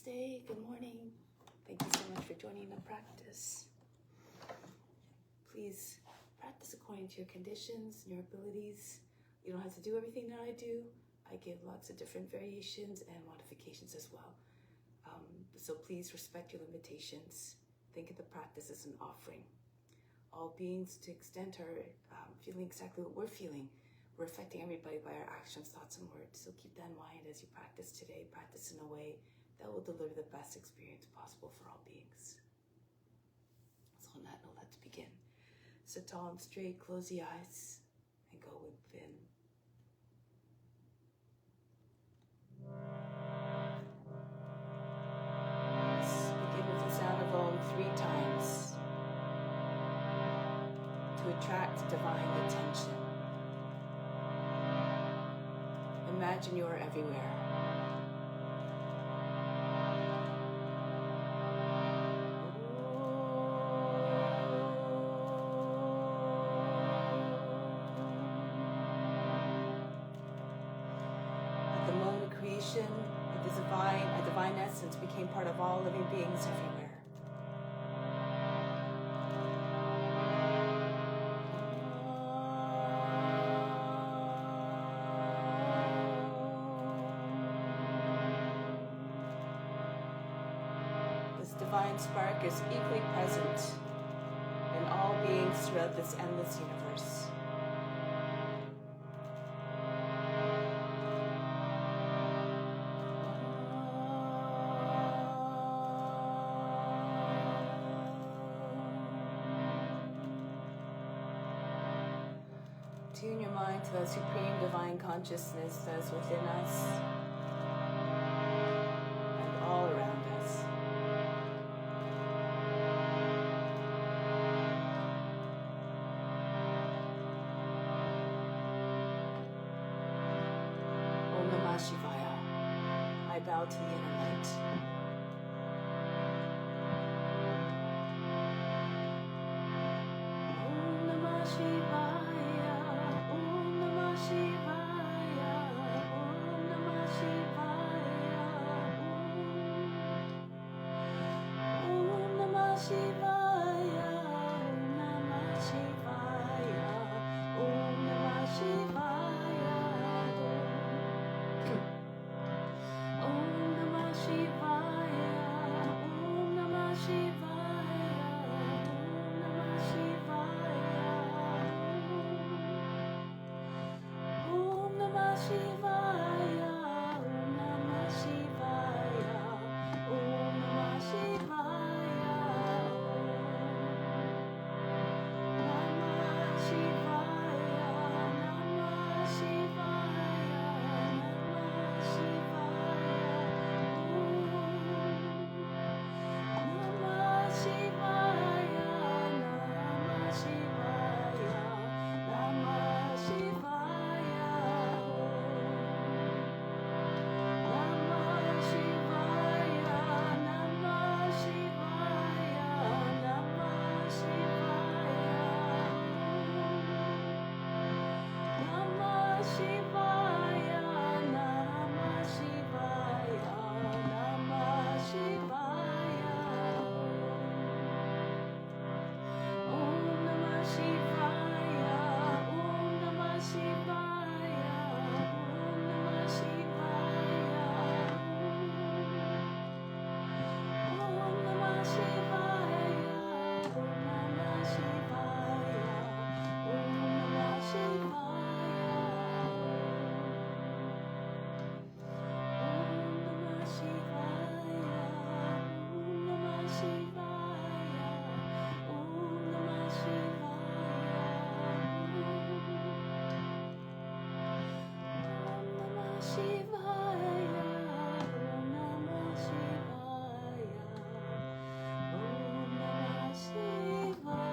Namaste, good morning. Thank you so much for joining the practice. Please practice according to your conditions and your abilities. You don't have to do everything that I do. I give lots of different variations and modifications as well. So please respect your limitations. Think of the practice as an offering. All beings, to extent, are feeling exactly what we're feeling. We're affecting everybody by our actions, thoughts, and words. So keep that in mind as you practice today. Practice in a way that will deliver the best experience possible for all beings. So on that note, let's begin. Sit tall and straight, close the eyes, and go within. Let's begin with the sound of Om 3 times to attract divine attention. Imagine you are everywhere. At the moment of creation, a divine essence became part of all living beings everywhere. Divine spark is equally present in all beings throughout this endless universe. Tune your mind to that supreme divine consciousness that is within us and all around us. Shivaya. I bow to the inner light. Om Namah Shivaya. Om Namah Shivaya. Om Namah Shivaya. Om Namah Shivaya. Om Namah Shivaya. Om Namah Shivaya. Om Namah Shivaya, Om Namah Shivaya, Om Namah Shivaya, Om Namah Shivaya, Om Namah Shivaya, Om Namah Shivaya, Namah Shivaya, Namah Shivaya, Namah Shivaya. Namah Shivaya, Namah Shivaya, Namah Shivaya, Namah Shivaya, Namah Shivaya, Namah Shivaya, Namah Shivaya, Namah Shivaya, Namah Shivaya. Om Namah Shivaya, Om Namah Shivaya, Om Namah Shivaya, Om Namah Shivaya, Om Namah Shivaya, Om Namah Shivaya, Om Namah Shivaya, Om Namah Shivaya, Om Namah Shivaya, Om Namah Shivaya, Om Namah Shivaya, Om Namah Shivaya.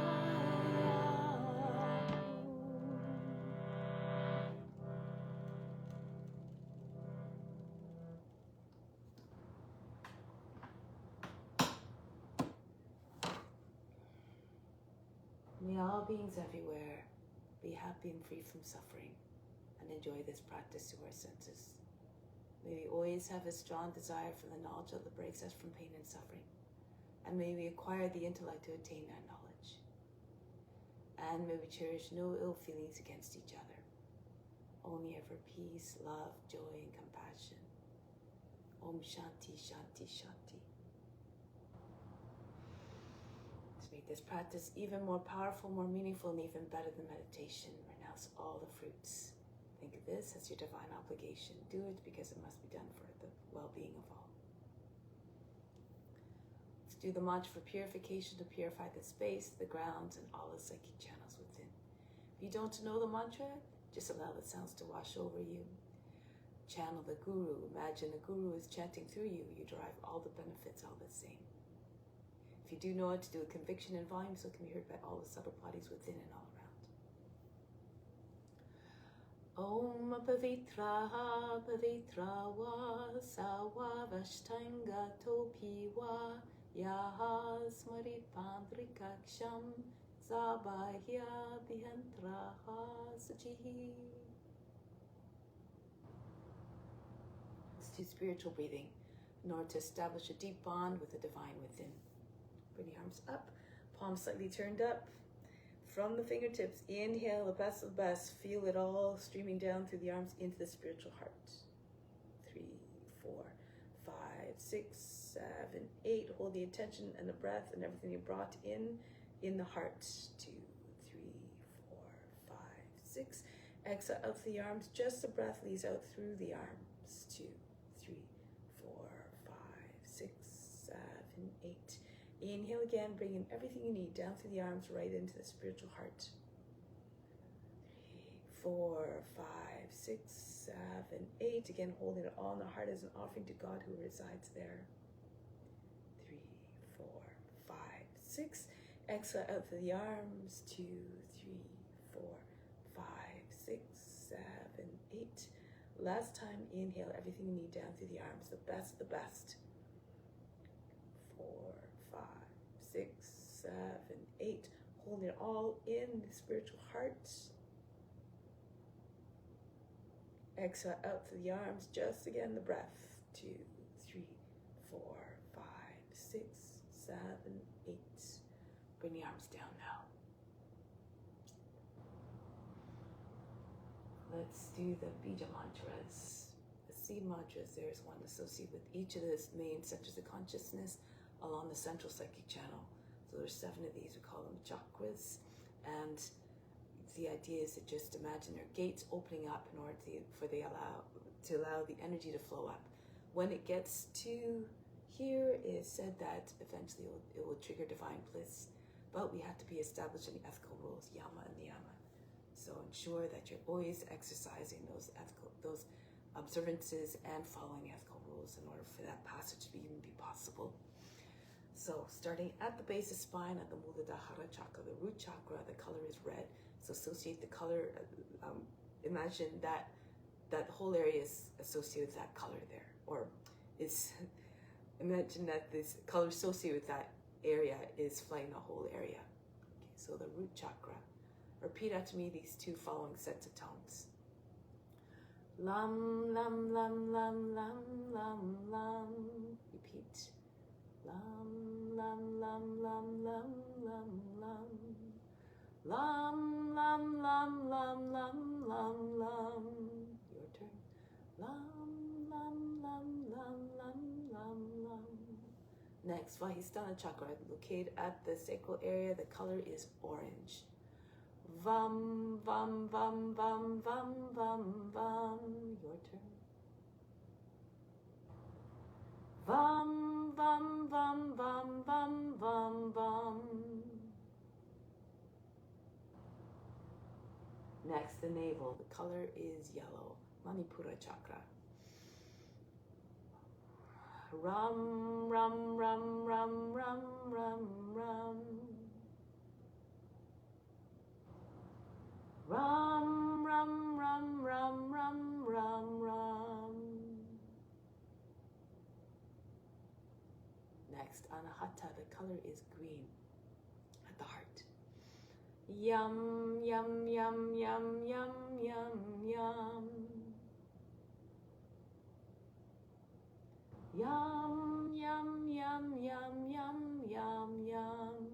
May all beings everywhere be happy and free from suffering and enjoy this practice to our senses. May we always have a strong desire for the knowledge that liberates us from pain and suffering. And may we acquire the intellect to attain that knowledge. And may we cherish no ill feelings against each other. Only ever peace, love, joy, and compassion. Om Shanti, Shanti, Shanti. To make this practice even more powerful, more meaningful, and even better than meditation, renounce all the fruits. Think of this as your divine obligation. Do it because it must be done for the well-being of all. Let's do the mantra for purification to purify the space, the grounds, and all the psychic channels within. If you don't know the mantra, just allow the sounds to wash over you. Channel the guru. Imagine the guru is chanting through you. You derive all the benefits all the same. If you do know it, to do a conviction in volume so it can be heard by all the subtle bodies within and all around. Om Pavitraha Pavitrawa Sawa Vashtanga Topiwa Yaha Smaripandrikaksham Zabahya Bihantraha Sajihi. Let's do spiritual breathing in order to establish a deep bond with the divine within. Bring the arms up, palms slightly turned up. From the fingertips, inhale the best of the best. Feel it all streaming down through the arms into the spiritual heart. 3, 4, 5, 6, 7, 8. Hold the attention and the breath and everything you brought in the heart. 2, 3, 4, 5, 6. Exhale out through the arms. Just the breath leads out through the arms. 2, 3, 4, 5, 6, 7, 8. Inhale again, bring in everything you need down through the arms, right into the spiritual heart. 3, 4, 5, 6, 7, 8. Again, holding it all in the heart as an offering to God who resides there. 3, 4, 5, 6. Exhale out through the arms. 2, 3, 4, 5, 6, 7, 8. Last time, inhale everything you need down through the arms. The best, the best. 4, 5, 6, 7, 8. Holding it all in the spiritual heart. Exhale out through the arms. Just again the breath. 2, 3, 4, 5, 6, 7, 8. Bring the arms down now. Let's do the bija mantras. The seed mantras, there's one associated with each of the main centers of consciousness along the central psychic channel. So there's 7 of these, we call them chakras. And the idea is to just imagine their gates opening up in order to allow the energy to flow up. When it gets to here, it is said that eventually it will trigger divine bliss. But we have to be establishing ethical rules, yama and niyama. So ensure that you're always exercising those observances and following ethical rules in order for that passage to even be possible. So starting at the base of spine, at the Muladhara chakra, the root chakra, the color is red. So associate the color, imagine that whole area is associated with that color there. Or imagine that this color associated with that area is flooding the whole area. Okay, so the root chakra. Repeat after me these 2 following sets of tones. Lam, lam, lam, lam, lam, lam, lam. Repeat. Lam, lam, lam, lam, lam, lam, lam. Lam, lam, lam, lam, lam, lam, lam. Your turn. Lam, lam, lam, lam, lam, lam, lam. Next, Vahistana chakra, located at the sacral area. The color is orange. Vam, vam, vam, vam, vam, vam, vam. Your turn. Vam, vam, vam, vam, vam, vam, vam. Next, the navel. The color is yellow. Manipura chakra. Ram, ram, ram, ram, ram, ram, ram. Ram, ram, ram, ram, ram, ram, ram. Next, Anahata, the color is green at the heart. Yum, yum, yum, yum, yum, yum, yum. Yum, yum, yum, yum, yum, yum, yum.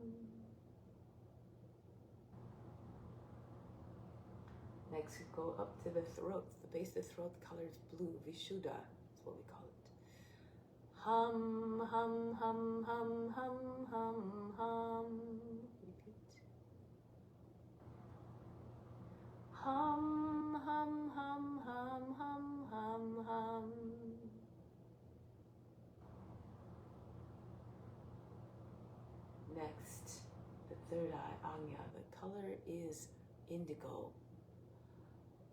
Next, we go up to the throat. The base of the throat, the color is blue. Vishuddha is what we call it. Hum, hum, hum, hum, hum, hum, hum. Repeat. Hum, hum, hum, hum, hum, hum, hum. Next, the third eye, Anya. The color is indigo.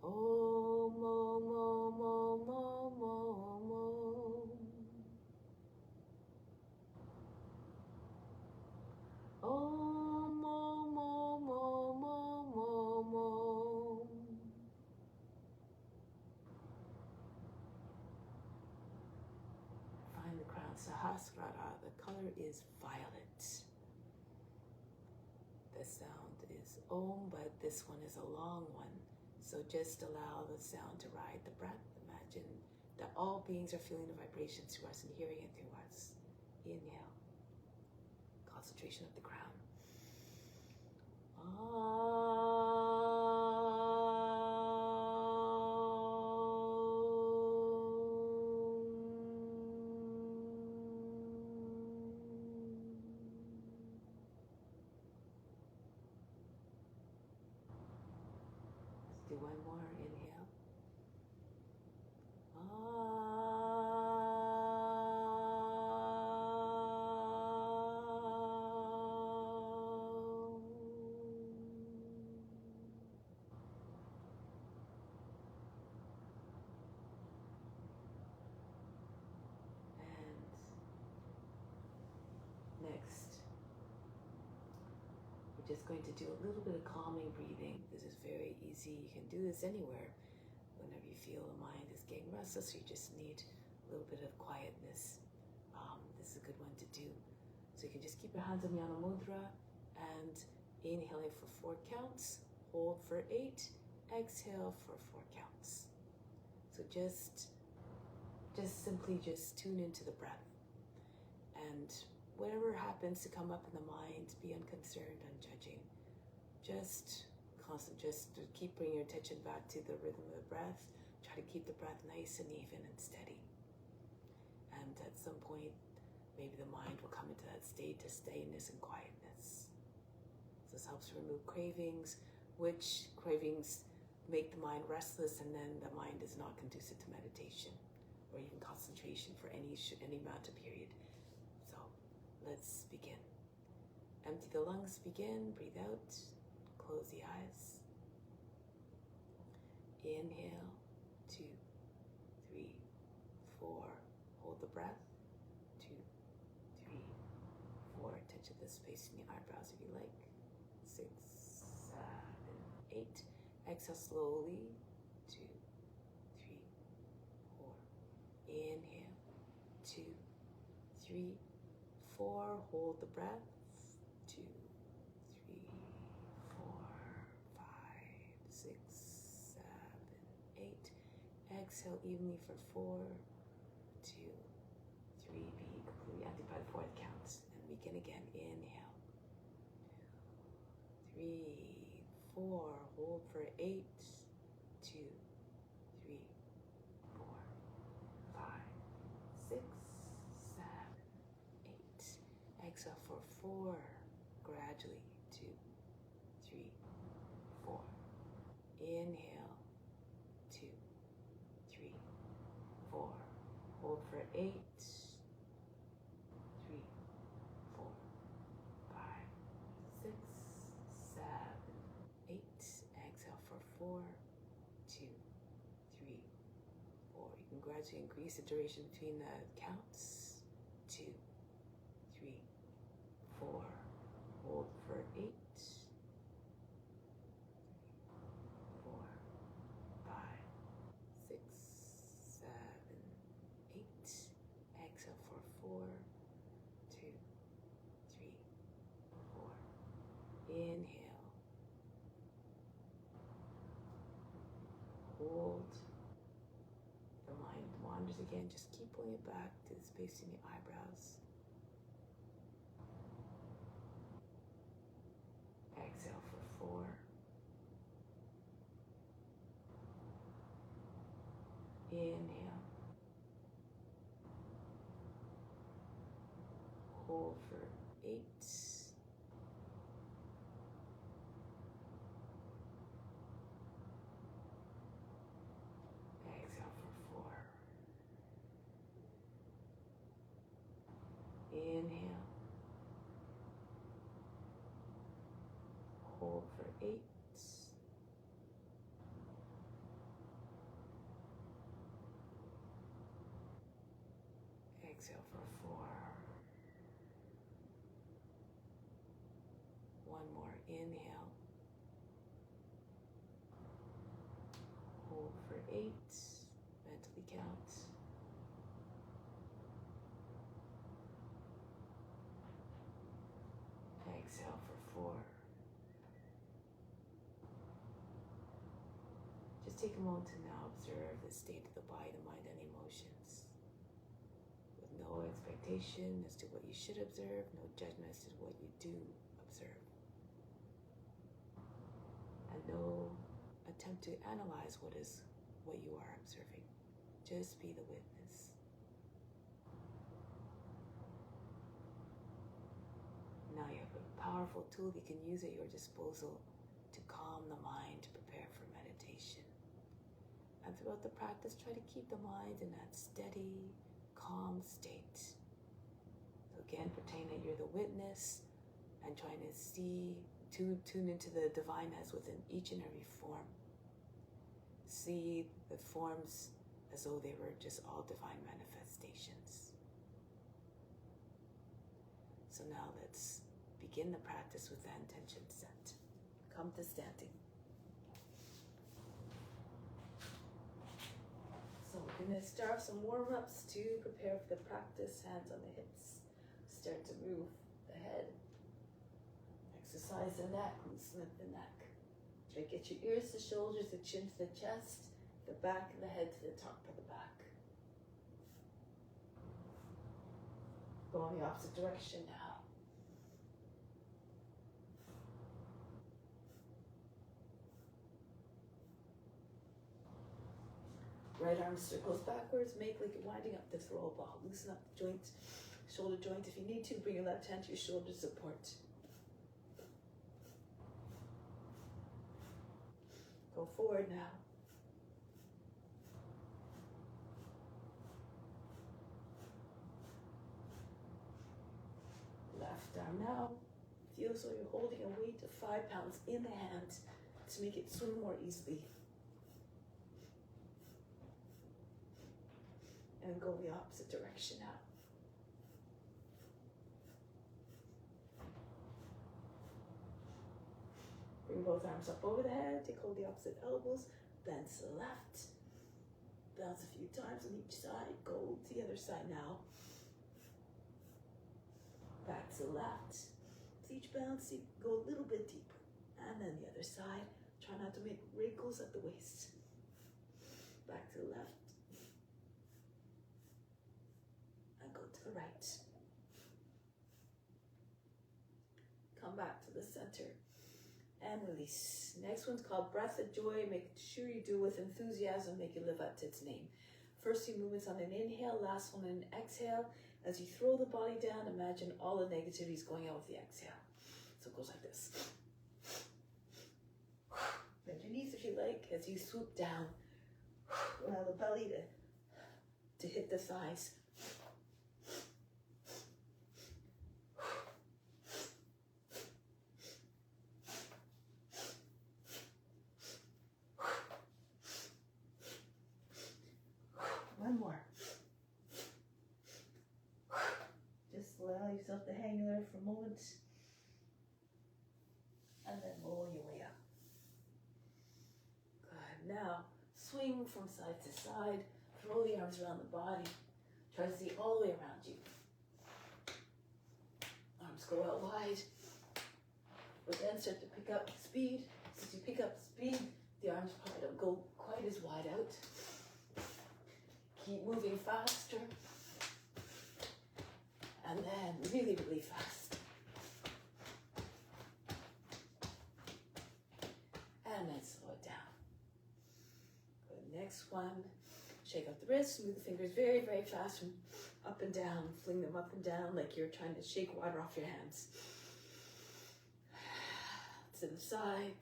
Om, om, om, om, om, om, om. Om, om, om, om, om, om, om. Find the crown, Sahasrara. The color is violet. The sound is Om, but this one is a long one. So just allow the sound to ride the breath. Imagine that all beings are feeling the vibrations through us and hearing it through us. Inhale. Concentration of the crown. Let's do one more. Inhale. Next, we're just going to do a little bit of calming breathing. This is very easy. You can do this anywhere. Whenever you feel the mind is getting restless, you just need a little bit of quietness. This is a good one to do. So you can just keep your hands on Jnana Mudra and inhaling for 4 counts, hold for 8, exhale for 4 counts. So just simply just tune into the breath. And whatever happens to come up in the mind, be unconcerned, unjudging. Just keep bringing your attention back to the rhythm of the breath. Try to keep the breath nice and even and steady. And at some point, maybe the mind will come into that state of steadiness and quietness. So this helps to remove cravings, which cravings make the mind restless, and then the mind is not conducive to meditation or even concentration for any amount of period. So let's begin. Empty the lungs, begin, breathe out, close the eyes. Inhale, 2, 3, 4, hold the breath, 2, 3, 4, touch the space in the eyebrows if you like, 6, 7, 8, exhale slowly, 2, 3, 4, inhale, 2, 3, 4, hold the breath, 2, 3, 4, 5, 6, 7, 8, exhale evenly for 4, 2, 3, be completely empty by the 4th count, and begin again. Inhale, 3, 4, hold for 8, 2, 3, 4, 5, 6, 7, 8. Exhale for 4, gradually, 2, 3, 4. Inhale, 2, 3, 4. Hold for 8, 3, 4, 5, 6, 7, 8. Exhale for 4, 2, 3, 4. You can gradually increase the duration between the counts. 2, 3, 4. Hold for 8, 4, 5, 6, 7, 8. Exhale for 4, 2, 3, 4. Inhale. Hold. The mind wanders. shoulders again. Just keep pulling it back to the space in your eyebrows. Exhale for 4. Inhale. Hold for 8. Exhale for 4. Inhale. Hold for 8. Exhale for 4. One more. Inhale. Hold for 8. Mentally count. Exhale for 4. Just take a moment to now observe the state of the body, the mind, and emotions. With no expectation as to what you should observe, no judgment as to what you do observe. And no attempt to analyze what you are observing. Just be the witness. Now you have a powerful tool you can use at your disposal to calm the mind, to prepare for meditation. And throughout the practice, try to keep the mind in that steady, calm state. So again, pretend that you're the witness and trying to tune into the divineness within each and every form. See the forms as though they were just all divine manifestations. So now let's begin the practice with that intention set. Come to standing. So we're going to start some warm-ups to prepare for the practice. Hands on the hips. Start to move the head. Exercise the neck, loosen up the neck. Try to get your ears to shoulders, the chin to the chest, the back of the head to the top of the back. Go in the opposite direction now. Right arm circles backwards, make like you're winding up the throw ball. Loosen up the joint, shoulder joint. If you need to, bring your left hand to your shoulder support. Go forward now. Left arm now. Feel so you're holding a weight of 5 pounds in the hand to make it swing more easily. And go the opposite direction now. Bring both arms up over the head, take hold of the opposite elbows, bend to the left. Bounce a few times on each side, go to the other side now. Back to the left. With each bounce, you go a little bit deeper. And then the other side, try not to make wrinkles at the waist. Back to the left. And go to the right. Come back to the center. And release. Next one's called Breath of Joy. Make sure you do it with enthusiasm. Make it live up to its name. First few movements on an inhale. Last one an exhale. As you throw the body down, imagine all the negativities going out with the exhale. So it goes like this. Bend your knees if you like as you swoop down. Allow the belly to hit the thighs. One more. Just allow yourself to hang there for a moment. And then roll your way up. Good. Now, swing from side to side. Throw the arms around the body. Try to see all the way around you. Arms go out wide. But then start to pick up speed. As you pick up speed, the arms probably don't go quite as wide out. keep moving faster. And then really, really fast. And then slow it down. Good. Next one. Shake out the wrists, move the fingers very, very fast from up and down. Fling them up and down like you're trying to shake water off your hands. To the side,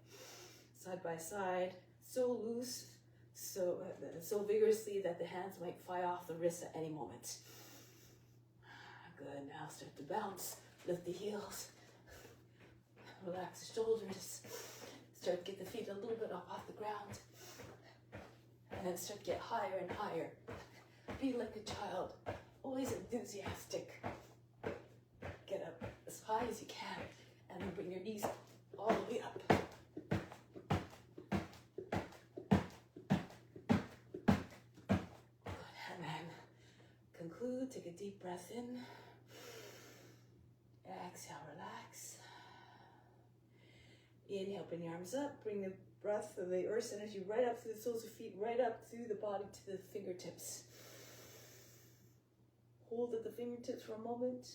side by side. So loose, so vigorously that the hands might fly off the wrists at any moment. Good. Now start to bounce. Lift the heels. Relax the shoulders. Start to get the feet a little bit up off the ground. And then start to get higher and higher. Be like a child. Always enthusiastic. Get up as high as you can. And then bring your knees all the way up. Good. And then conclude. Take a deep breath in. Exhale, relax. Inhale, bring the arms up. Bring the breath of the earth's energy right up through the soles of feet, right up through the body to the fingertips. Hold at the fingertips for a moment.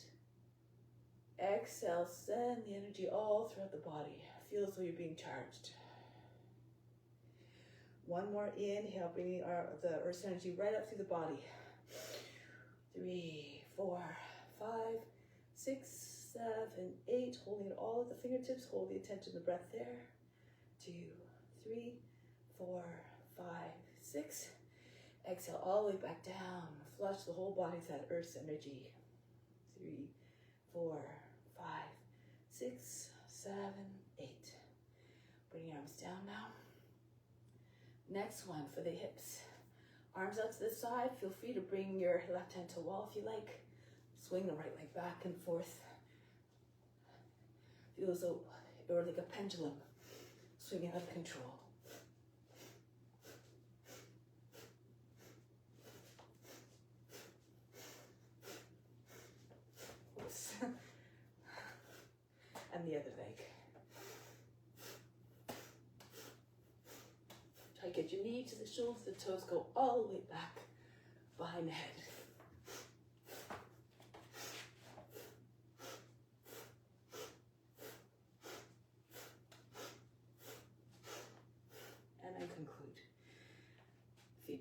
Exhale, send the energy all throughout the body. Feel as though you're being charged. One more inhale, bringing the earth's energy right up through the body. 3, 4, 5, 6, 7, 8. Holding it all at the fingertips. Hold the attention of the breath there. 2, 3, 4, 5, 6. Exhale all the way back down. Flush the whole body with that earth's energy. 3, 4, 5, 6, 7, 8. Bring your arms down now. Next one for the hips. Arms out to the side. Feel free to bring your left hand to the wall if you like. Swing the right leg back and forth. Feel as though you're like a pendulum, swinging out of control. Oops. And the other leg. Try to get your knee to the shoulders, the toes go all the way back behind the head.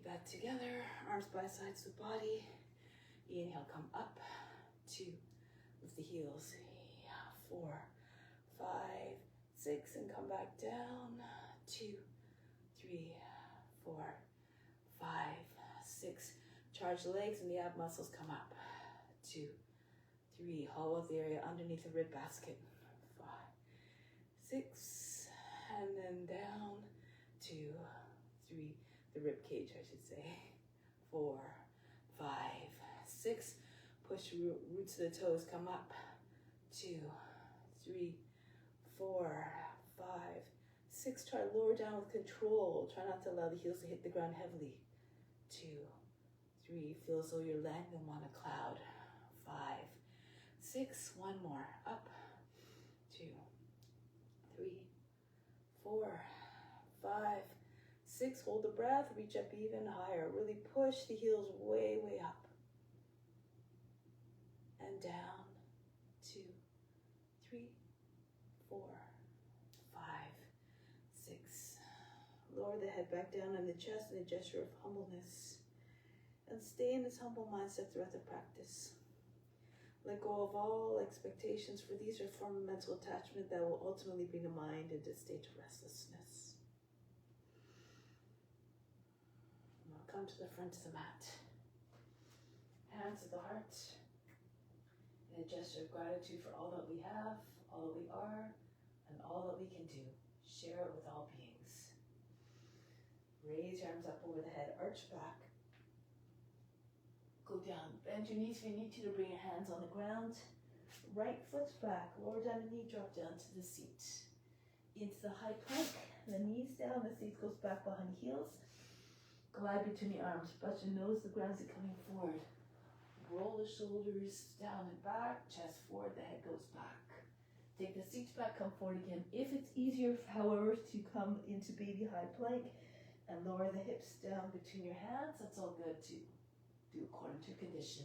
Back together, arms by sides of the body. Inhale, come up. 2, lift the heels. 4, 5, 6, and come back down. 2, 3, 4, 5, 6. Charge the legs and the ab muscles come up. 2, 3, hollow out the area underneath the rib basket. 5, 6, and then down. 2, 3. The rib cage, I should say. 4, 5, 6. Push roots of the toes, come up. 2, 3, 4, 5, 6. Try to lower down with control. Try not to allow the heels to hit the ground heavily. 2, 3. Feel as though you're landing them on a cloud. 5, 6. One more. Up. 2, 3, 4, 5, 6. Hold the breath. Reach up even higher. Really push the heels way, way up. And down. 2, 3, 4, 5, 6. Lower the head back down on the chest in a gesture of humbleness. And stay in this humble mindset throughout the practice. Let go of all expectations, for these are forms of mental attachment that will ultimately bring the mind into a state of restlessness. Now come to the front of the mat. Hands at the heart. In a gesture of gratitude for all that we have, all that we are, and all that we can do. Share it with all beings. Raise your arms up over the head, arch back. Go down, bend your knees if you need to bring your hands on the ground. Right foot back, lower down the knee, drop down to the seat. Into the high plank, the knees down, the seat goes back behind the heels. Glide between the arms, brush your nose, the ground is coming forward. Roll the shoulders down and back, chest forward, the head goes back. Take the seat back, come forward again. If it's easier, however, to come into baby high plank and lower the hips down between your hands, that's all good too. Do according to your condition.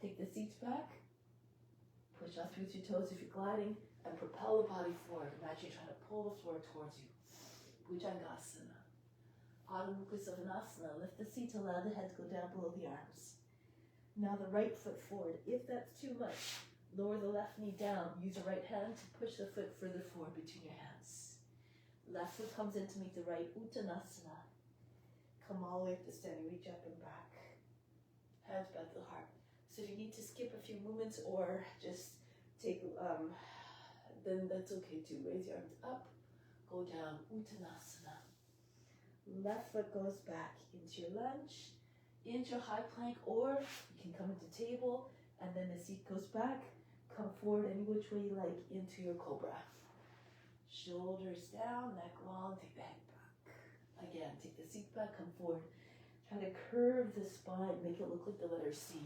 Take the seats back. Push out through your toes if you're gliding, and propel the body forward. Imagine you're trying to pull the floor towards you. Bhujangasana. Adho Mukha Savasana. Lift the seat, allow the head to go down below the arms. Now the right foot forward. If that's too much, lower the left knee down. Use the right hand to push the foot further forward between your hands. Left foot comes in to meet the right, Uttanasana. Come all the way up to standing, reach up and back. Hands back to the heart. So if you need to skip a few movements or just take, then that's okay too. Raise your arms up, go down, Uttanasana. Left foot goes back into your lunge, into your high plank, or you can come into table, and then the seat goes back. Come forward any which way you like into your cobra. Shoulders down, neck long, take the head back. Again, take the seat back, come forward. Try to curve the spine, make it look like the letter C.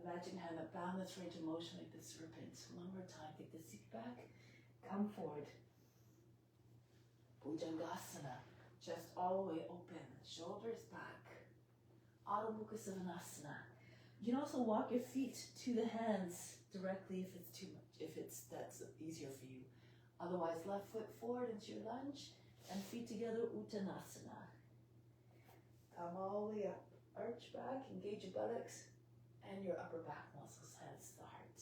Imagine having a boundless range of motion like the serpent. One more time, take the seat back, come forward. Bhujangasana, chest all the way open, shoulders back. Adho Mukha Savasana. You can also walk your feet to the hands directly if it's too much, that's easier for you. Otherwise, left foot forward into your lunge and feet together, Uttanasana. Come all the way up, arch back, engage your buttocks and your upper back muscles, hence the heart.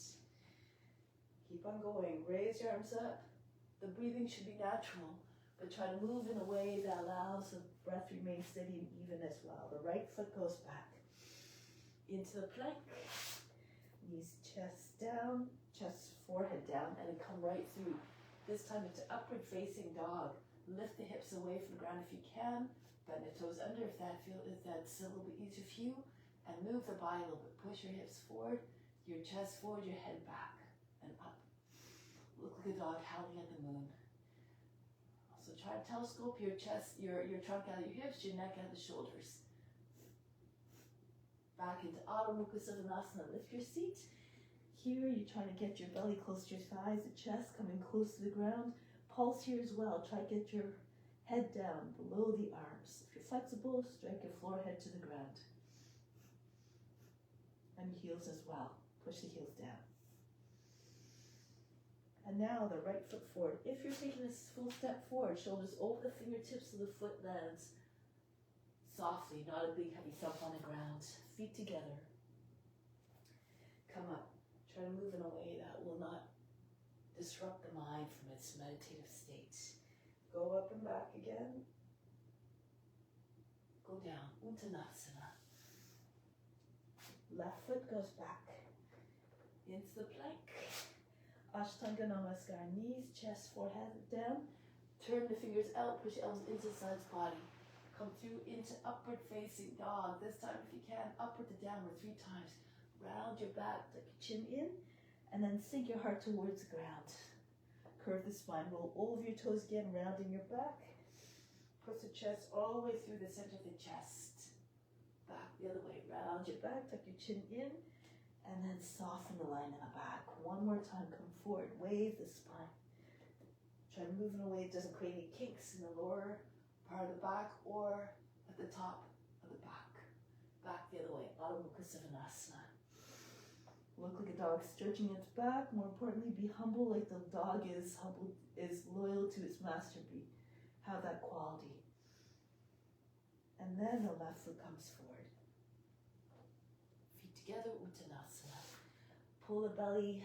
Keep on going, raise your arms up. The breathing should be natural, but try to move in a way that allows the breath to remain steady and even as well. The right foot goes back into the plank, knees, chest down, chest, forehead down, and then come right through. This time it's an upward facing dog. Lift the hips away from the ground if you can, bend the toes under if that's a little bit easier for you, and move the body a little bit. Push your hips forward, your chest forward, your head back and up. Look like a dog howling at the moon. So try to telescope your chest, your trunk out of your hips, your neck out of the shoulders. Back into Adho Mukha Savasana. Lift your seat. Here you're trying to get your belly close to your thighs, the chest coming close to the ground. Pulse here as well. Try to get your head down below the arms. If you're flexible, strike your forehead to the ground. And your heels as well. Push the heels down. And now the right foot forward. If you're taking this full step forward, shoulders over the fingertips so the foot lands softly, not a big heavy thump on the ground. Feet together. Come up. Try to move in a way that will not disrupt the mind from its meditative state. Go up and back again. Go down, Uttanasana. Left foot goes back into the plank. Ashtanga Namaskar, knees, chest, forehead down. Turn the fingers out, push your elbows into the sides body. Come through into upward facing dog. This time if you can, upward to downward 3 times. Round your back, tuck your chin in, and then sink your heart towards the ground. Curve the spine, roll over your toes again, rounding your back. Push the chest all the way through the center of the chest. Back the other way, round your back, tuck your chin in, and then soften the line in the back. One more time, come forward, wave the spine. Try to move in a way that doesn't create any kinks in the lower part of the back or at the top of the back. Back the other way, Adho Mukha Savasana. Look like a dog stretching its back. More importantly, be humble like the dog is loyal to its master. Have that quality. And then the left foot comes forward. Feet together, Uttanasana. Pull the belly,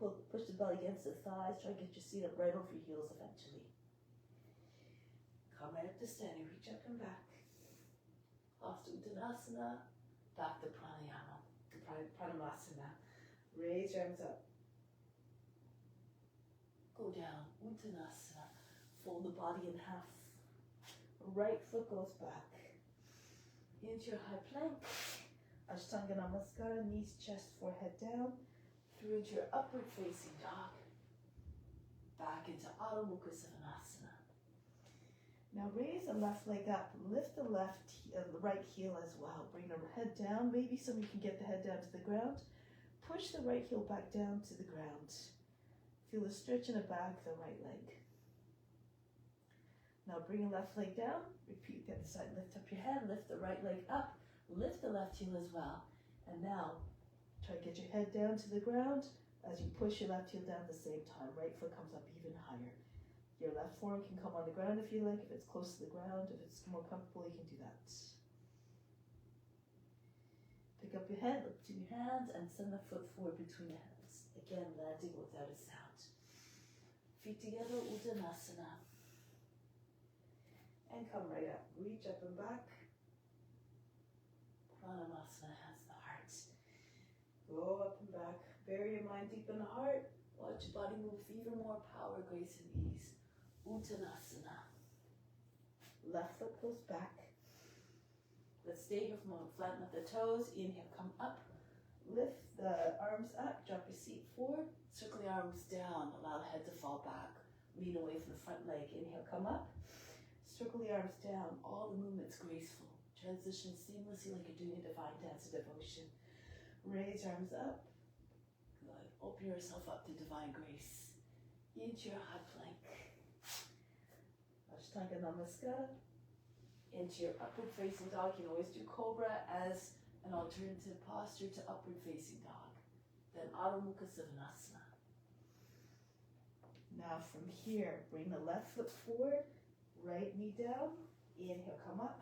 push the belly against the thighs. Try to get your seat up right over your heels eventually. Come right up to standing, reach up and back. Off to Uttanasana, back to Pranayama. Pranayama. Raise your arms up. Go down, Uttanasana. Fold the body in half. Right foot goes back. Into your high plank. Ashtanga Namaskara, knees, chest, forehead down. Through into your upward facing dog. Back into Adho Mukha Savasana. Now raise the left leg up. Lift the right heel as well. Bring the head down. Maybe some of you can get the head down to the ground. Push the right heel back down to the ground. Feel the stretch in the back of the right leg. Now bring the left leg down. Repeat the other side. Lift up your head. Lift the right leg up. Lift the left heel as well. And now, try to get your head down to the ground as you push your left heel down at the same time. Right foot comes up even higher. Your left forearm can come on the ground if you like, if it's close to the ground. If it's more comfortable, you can do that. Pick up your head, look to your hands, and send the foot forward between the hands. Again, landing without a sound. Feet together, Uttanasana. And come right up. Reach up and back. Pranayama has the heart. Go up and back. Bury your mind deep in the heart. Watch your body move with even more power, grace, and ease. Uttanasana. Left foot goes back. Let's stay here for a moment. Flatten up the toes. Inhale, come up. Lift the arms up. Drop your seat forward. Circle the arms down. Allow the head to fall back. Lean away from the front leg. Inhale, come up. Circle the arms down. All the movements graceful. Transition seamlessly like you're doing a divine dance of devotion. Raise your arms up. Good. Open yourself up to divine grace. Into your high plank. Ashtanga Namaskara. Into your upward facing dog. You can always do cobra as an alternative posture to upward facing dog. Then Adho Mukha Svanasana. Now from here, bring the left foot forward, right knee down. Inhale, come up.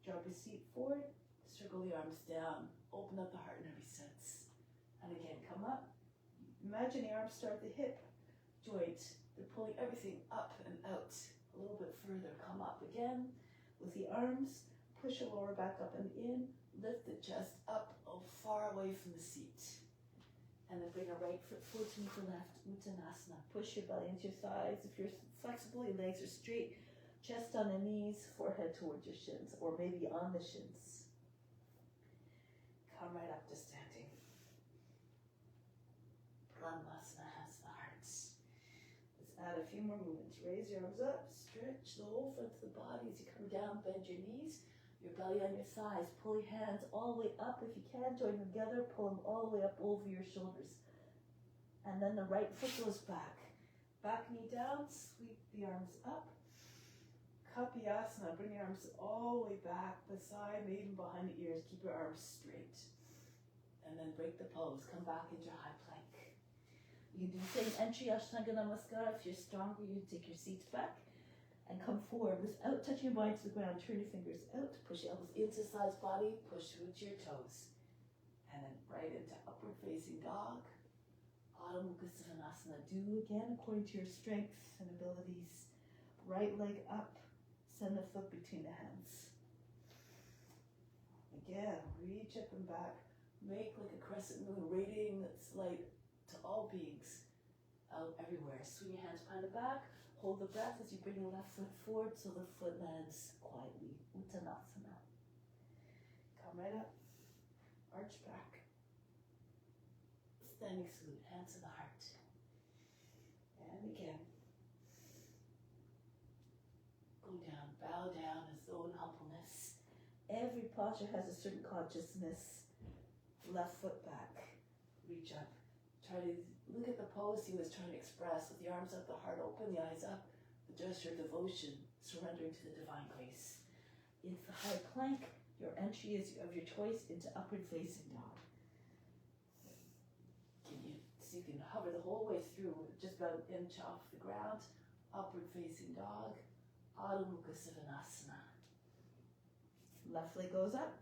Drop your seat forward. Circle the arms down. Open up the heart in every sense. And again, come up. Imagine the arms start at the hip joint. They're pulling everything up and out. A little bit further. Come up again. With the arms, push your lower back up and in. Lift the chest up, far away from the seat. And then bring a right foot forward to meet the left. Uttanasana. Push your belly into your thighs. If you're flexible, your legs are straight. Chest on the knees, forehead towards your shins, or maybe on the shins. Come right up to standing. Pranayama has the heart. Let's add a few more movements. Raise your arms up, stretch the whole front of the body as you come down, bend your knees, your belly on your thighs. Pull your hands all the way up. If you can, join them together, pull them all the way up over your shoulders. And then the right foot goes back. Back knee down, sweep the arms up. Kapiyasana, bring your arms all the way back, beside, maybe even behind the ears. Keep your arms straight. And then break the pose. Come back into your high plank. You can do the same entry, Ashtanga Namaskara. If you're stronger, you can take your seats back and come forward without touching your body to the ground. Turn your fingers out. Push your elbows into the sides body. Push through to your toes. And then right into upward facing dog. Adho Mukha Svanasana. Do again according to your strengths and abilities. Right leg up. Send the foot between the hands. Again, reach up and back. Make like a crescent moon, radiating its light to all beings out everywhere. Swing your hands behind the back. Hold the breath as you bring the left foot forward so the foot lands quietly. Uttanasana. Come right up. Arch back. Standing salute. Hands to the heart. And again. Down, bow down as though in humbleness. Every posture has a certain consciousness. Left foot back. Reach up. Try to look at the pose he was trying to express with the arms up, the heart open, the eyes up. The gesture of devotion, surrendering to the divine grace. Into the high plank, your entry is of your choice into upward facing dog. Can you see you can hover the whole way through, just about an inch off the ground. Upward facing dog. Adho Mukha Svanasana. Left leg goes up.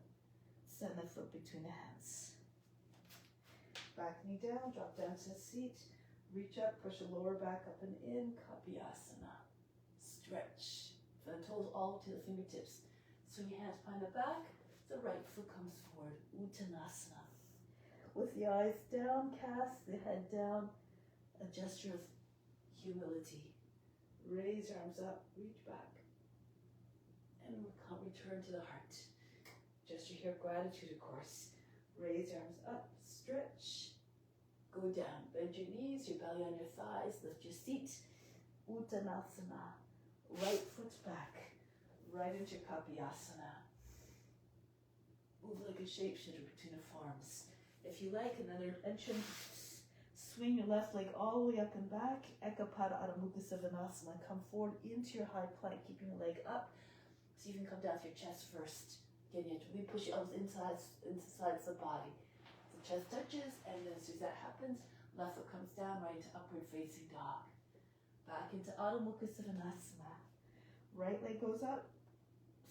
Send the foot between the hands. Back knee down. Drop down to the seat. Reach up. Push the lower back up and in. Kapiyasana. Stretch. From the toes all to the fingertips. Swing your hands behind the back. The right foot comes forward. Uttanasana. With the eyes downcast, the head down. A gesture of humility. Raise your arms up, reach back, and return to the heart. Gesture here, gratitude, of course. Raise your arms up, stretch, go down. Bend your knees, your belly on your thighs, lift your seat. Uttanasana. Right foot back, right into Kapiyasana. Move like a shapeshifter between the forms. If you like, another entrance. Swing your left leg all the way up and back. Ekapada Adho Mukha Svanasana. Come forward into your high plank, keeping your leg up. So you can come down to your chest first. Again, you have to really push your elbows inside the body. The chest touches, and then as soon as that happens, left foot comes down right into upward facing dog. Back into Adho Mukha Svanasana. Right leg goes up,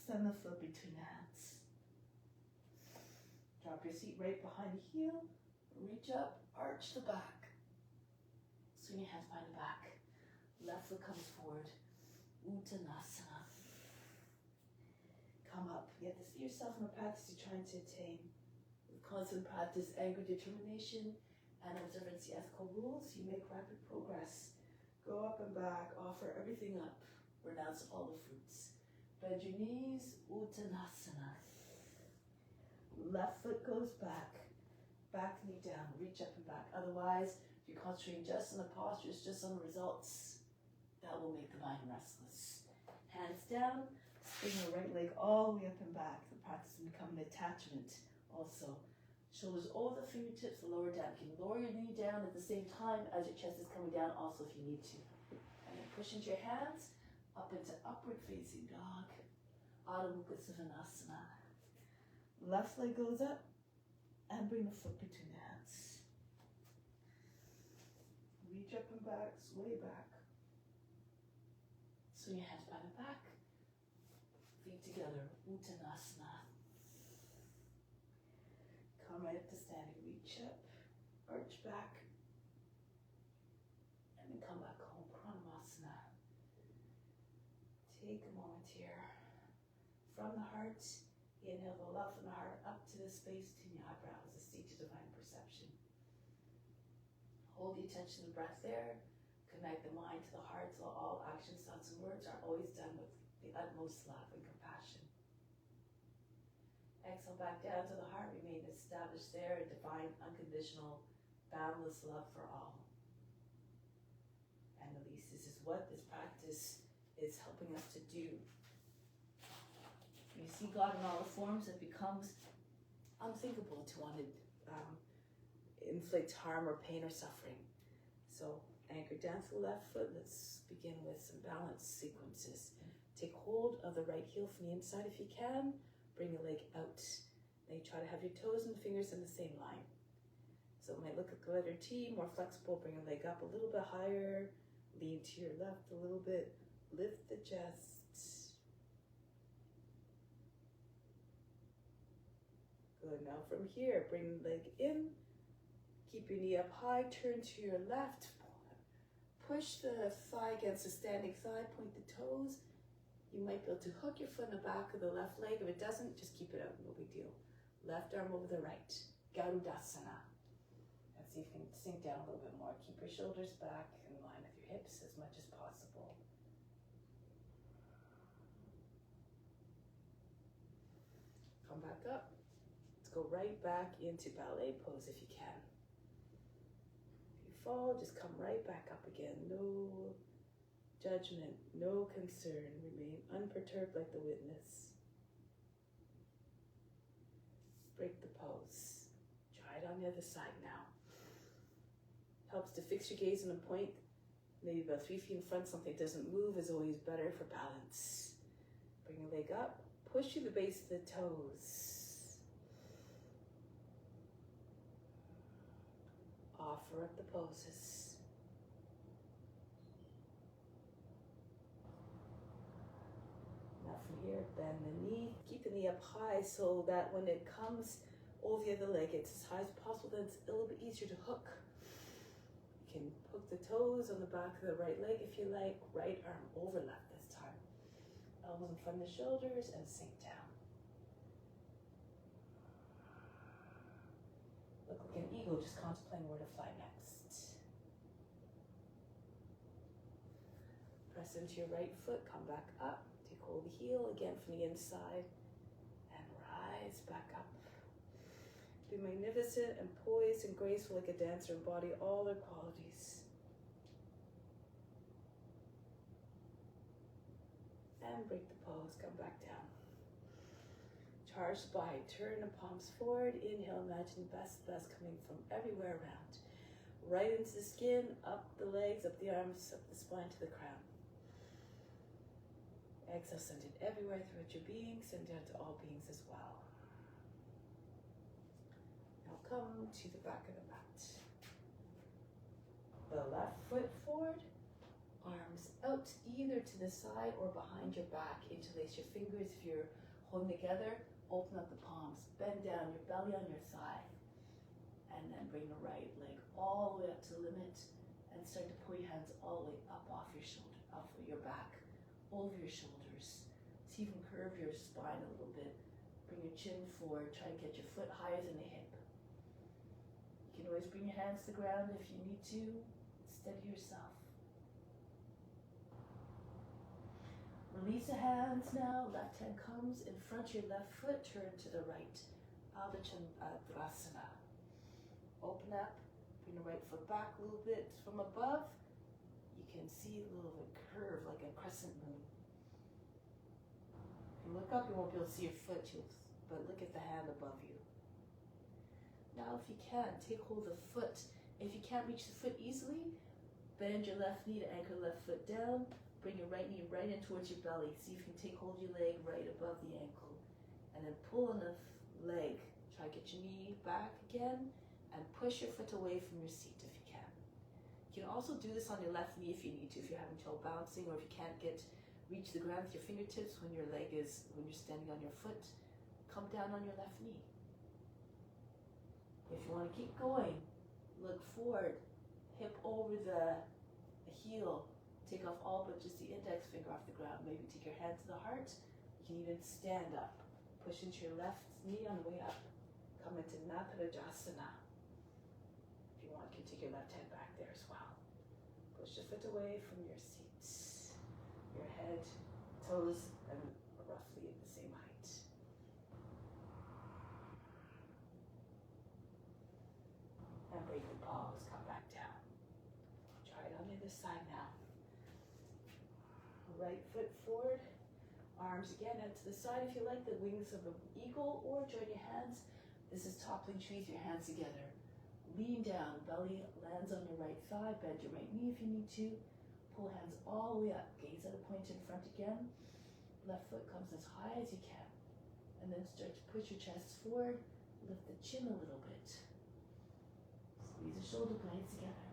send the foot between the hands. Drop your seat right behind the heel, reach up, arch the back. Swing your hands behind the back. Left foot comes forward, Uttanasana. Come up. You have to see yourself in the practice you're trying to attain. With constant practice, anger, determination, and observance the ethical rules, you make rapid progress. Go up and back, offer everything up. Renounce all the fruits. Bend your knees, Uttanasana. Left foot goes back. Back knee down, reach up and back. Otherwise, if you're concentrating just on the postures, just on the results, that will make the mind restless. Hands down, swing the right leg all the way up and back. The practice will become an attachment also. Shoulders over the fingertips, the lower down. You can lower your knee down at the same time as your chest is coming down also if you need to. And then push into your hands, up into upward facing dog. Adho Mukha Svanasana. Left leg goes up and bring the foot between the hands. Reach up and back, sway back. Swing your hands by the back. Feet together, Uttanasana. Come right up to standing, reach up, arch back, and then come back home, Pranayama. Take a moment here. From the heart, inhale the love from the heart up to the space between your eyebrows, the seat to divine perception. Hold the attention to the breath there. Connect the mind to the heart so all actions, thoughts, and words are always done with the utmost love and compassion. Exhale back down to the heart. Remain established there in divine, unconditional, boundless love for all. And release. This is what this practice is helping us to do. When you see God in all the forms, it becomes unthinkable to want to inflict harm or pain or suffering. So anchor down to the left foot. Let's begin with some balance sequences. Take hold of the right heel from the inside if you can. Bring the leg out. Then you try to have your toes and fingers in the same line. So it might look like the letter T, more flexible. Bring your leg up a little bit higher. Lean to your left a little bit. Lift the chest. Good. Now from here, bring the leg in. Keep your knee up high. Turn to your left. Push the thigh against the standing thigh. Point the toes. You might be able to hook your foot in the back of the left leg. If it doesn't, just keep it out, no big deal. Left arm over the right, Garudasana. And see if you can sink down a little bit more. Keep your shoulders back in line with your hips as much as possible. Come back up. Let's go right back into ballet pose if you can. If you fall, just come right back up again. No judgment, no concern. Remain unperturbed like the witness. Break the pose. Try it on the other side now. Helps to fix your gaze on a point, maybe about 3 feet in front. Something doesn't move is always better for balance. Bring your leg up. Push to the base of the toes. Offer up the poses. Here, bend the knee, keep the knee up high so that when it comes over the other leg, it's as high as possible, then it's a little bit easier to hook. You can hook the toes on the back of the right leg if you like, right arm over left this time. Elbows in front of the shoulders and sink down. Look like an eagle just contemplating where to fly next. Press into your right foot, come back up. Hold the heel again from the inside and rise back up. Be magnificent and poised and graceful like a dancer. Embody all their qualities. And break the pose. Come back down. Charge the body. Turn the palms forward. Inhale. Imagine the best coming from everywhere around. Right into the skin, up the legs, up the arms, up the spine to the crown. Exhale, send it everywhere throughout your being. Send down to all beings as well. Now come to the back of the mat. The left foot forward, arms out either to the side or behind your back. Interlace your fingers. If you're holding together, open up the palms. Bend down your belly on your thigh. And then bring the right leg all the way up to the limit and start to pull your hands all the way up off your shoulder, off of your back, over your shoulders. So you can curve your spine a little bit. Bring your chin forward. Try to get your foot higher than the hip. You can always bring your hands to the ground if you need to. Steady yourself. Release the hands now. Left hand comes in front of your left foot. Turn to the right. Ardha Chandrasana. Open up. Bring the right foot back a little bit from above. You can see a little bit curve like a crescent moon. If you look up, you won't be able to see your foot, but look at the hand above you. Now, if you can, take hold of the foot. If you can't reach the foot easily, bend your left knee to anchor the left foot down. Bring your right knee right in towards your belly. See if you can take hold of your leg right above the ankle. And then pull on the leg. Try to get your knee back again. And push your foot away from your seat if you can. You can also do this on your left knee if you need to, if you're having trouble balancing or if you can't reach the ground with your fingertips when you're standing on your foot. Come down on your left knee. If you want to keep going, look forward, hip over the heel. Take off all but just the index finger off the ground. Maybe take your hand to the heart. You can even stand up. Push into your left knee on the way up. Come into Naparajasana. If you want, you can take your left hand back there as well. Push your foot away from your seat. Your head, toes, and roughly at the same height. And break the palms, come back down. Try it on the other side now. Right foot forward, arms again out to the side if you like, the wings of an eagle, or join your hands. This is toppling trees, your hands together. Lean down, belly lands on your right thigh, bend your right knee if you need to. Pull hands all the way up, gaze at a point in front again. Left foot comes as high as you can. And then start to push your chest forward, lift the chin a little bit. Squeeze the shoulder blades together.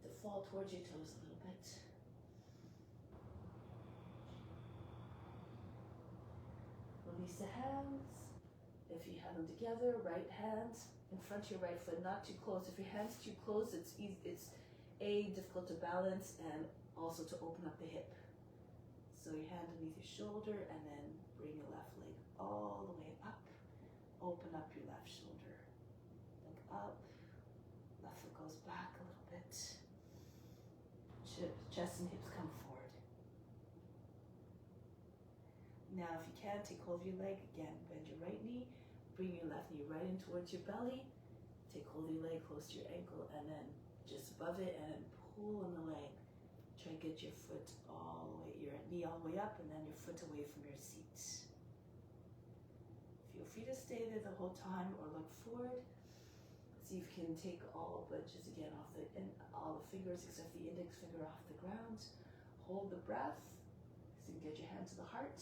To fall towards your toes a little bit. Release the hands. If you have them together, right hand in front of your right foot, not too close. If your hand's too close, it's difficult to balance and also to open up the hip. So your hand underneath your shoulder and then bring your left leg all the way up. Open up your left shoulder. Look up. Left foot goes back a little bit. Chest and hips come forward. Now if you can, take hold of your leg again. Bend your right knee. Bring your left knee right in towards your belly. Take hold of your leg close to your ankle and then just above it and then pull on the leg. Try to get your foot all the way, your knee all the way up and then your foot away from your seat. Feel free to stay there the whole time or look forward. See if you can take all but just again off all the fingers except the index finger off the ground. Hold the breath. So you can get your hand to the heart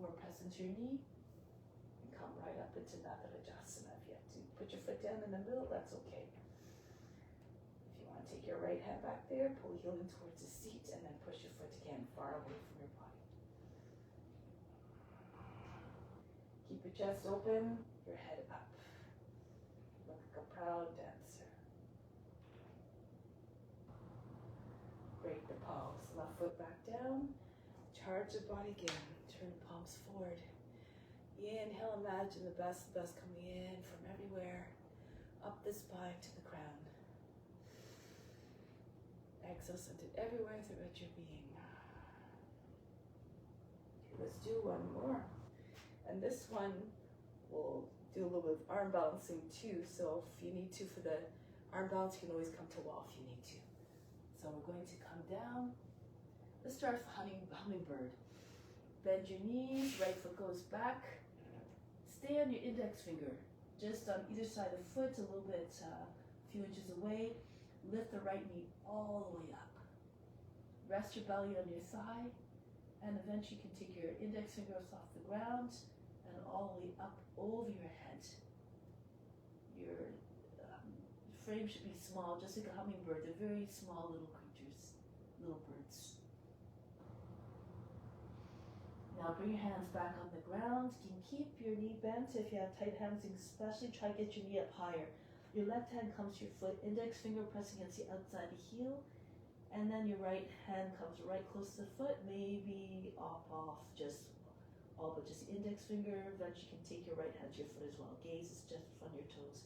or press into your knee. Come right up into Naparajasana. If you have to put your foot down in the middle, that's okay. If you want to take your right hand back there, pull your heel in towards the seat, and then push your foot again far away from your body. Keep your chest open, your head up. Look like a proud dancer. Break the palms. Left foot back down. Charge the body again. Turn the palms forward. Inhale, imagine the best coming in from everywhere, up the spine to the crown. Exhale, send it everywhere throughout your being. Okay, let's do one more. And this one, we'll do a little bit of arm balancing too, so if you need to for the arm balance, you can always come to wall if you need to. So we're going to come down. Let's start with hummingbird. Bend your knees, right foot goes back. Stay on your index finger, just on either side of the foot, a little bit, a few inches away. Lift the right knee all the way up. rest your belly on your thigh, and eventually you can take your index fingers off the ground and all the way up over your head. Your frame should be small, just like a hummingbird. They're very small little creatures, little birds. Now bring your hands back on the ground. You can keep your knee bent. If you have tight hamstrings, especially try to get your knee up higher. Your left hand comes to your foot, index finger pressing against the outside of the heel, and then your right hand comes right close to the foot, maybe off just all but just the index finger. Eventually you can take your right hand to your foot as well. Gaze is just in front of your toes.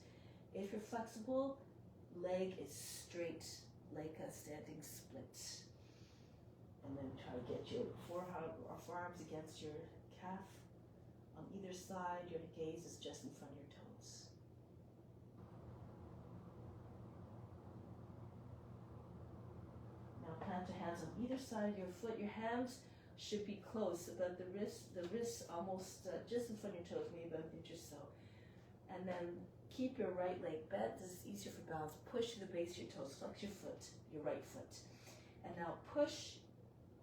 If you're flexible, leg is straight like a standing split. And then try to get your forearms against your calf on either side. Your gaze is just in front of your toes. Now plant your hands on either side of your foot. Your hands should be close, about the wrists almost just in front of your toes, maybe about an inch or so. And then keep your right leg bent. This is easier for balance. Push to the base of your toes. Flex your foot, your right foot. And now push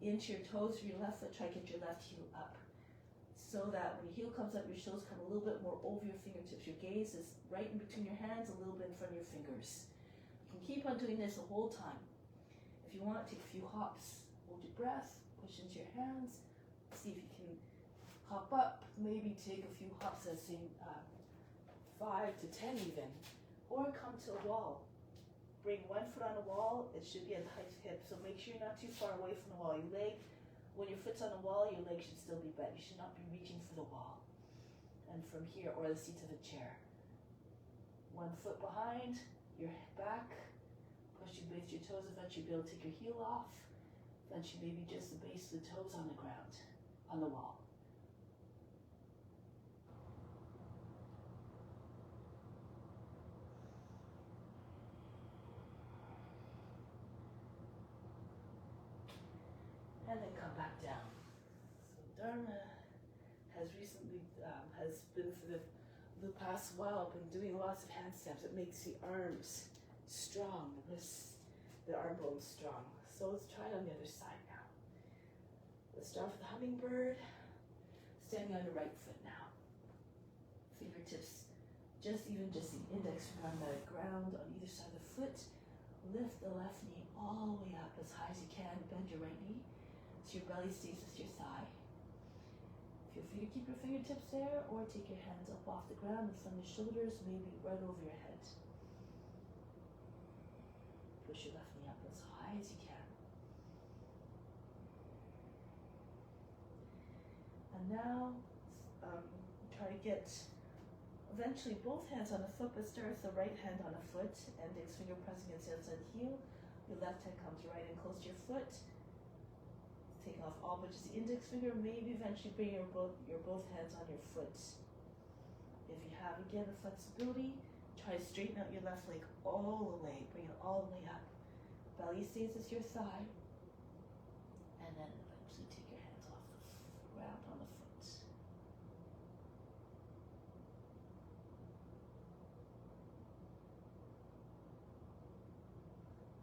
into your toes of your left foot. Try to get your left heel up, so that when your heel comes up, your toes come a little bit more over your fingertips. Your gaze is right in between your hands, a little bit in front of your fingers. You can keep on doing this the whole time. If you want, take a few hops. Hold your breath. Push into your hands. See if you can hop up. Maybe take a few hops, let's say 5 to 10 even. Or come to a wall. Bring one foot on a wall. It should be at the height of hip. So make sure you're not too far away from the wall. Your leg, when your foot's on the wall, your leg should still be bent. You should not be reaching for the wall. And from here, or the seat of a chair. One foot behind, your back. Push your base of your toes. Eventually you'll be able to take your heel off. Eventually maybe just the base of the toes on the ground, on the wall. And then come back down. So Dharma has recently, has been for the past while, been doing lots of handstands. It makes the arms strong, the arm bones strong. So let's try it on the other side now. Let's start with the hummingbird. Standing on your right foot now. Fingertips, just the index finger on the ground on either side of the foot. Lift the left knee all the way up as high as you can. Bend your right knee so your belly stays with your thigh. Feel free to keep your fingertips there, or take your hands up off the ground in front of your shoulders, maybe right over your head. Push your left knee up as high as you can. And now, try to get eventually both hands on the foot, but start with the right hand on the foot, index finger pressing against the outside heel. Your left hand comes right in close to your foot. Take off all but just the index finger. Maybe eventually bring your both hands on your foot. If you have, again, the flexibility, try to straighten out your left leg all the way. Bring it all the way up. Belly stays with your thigh. And then eventually take your hands off the ground on the foot.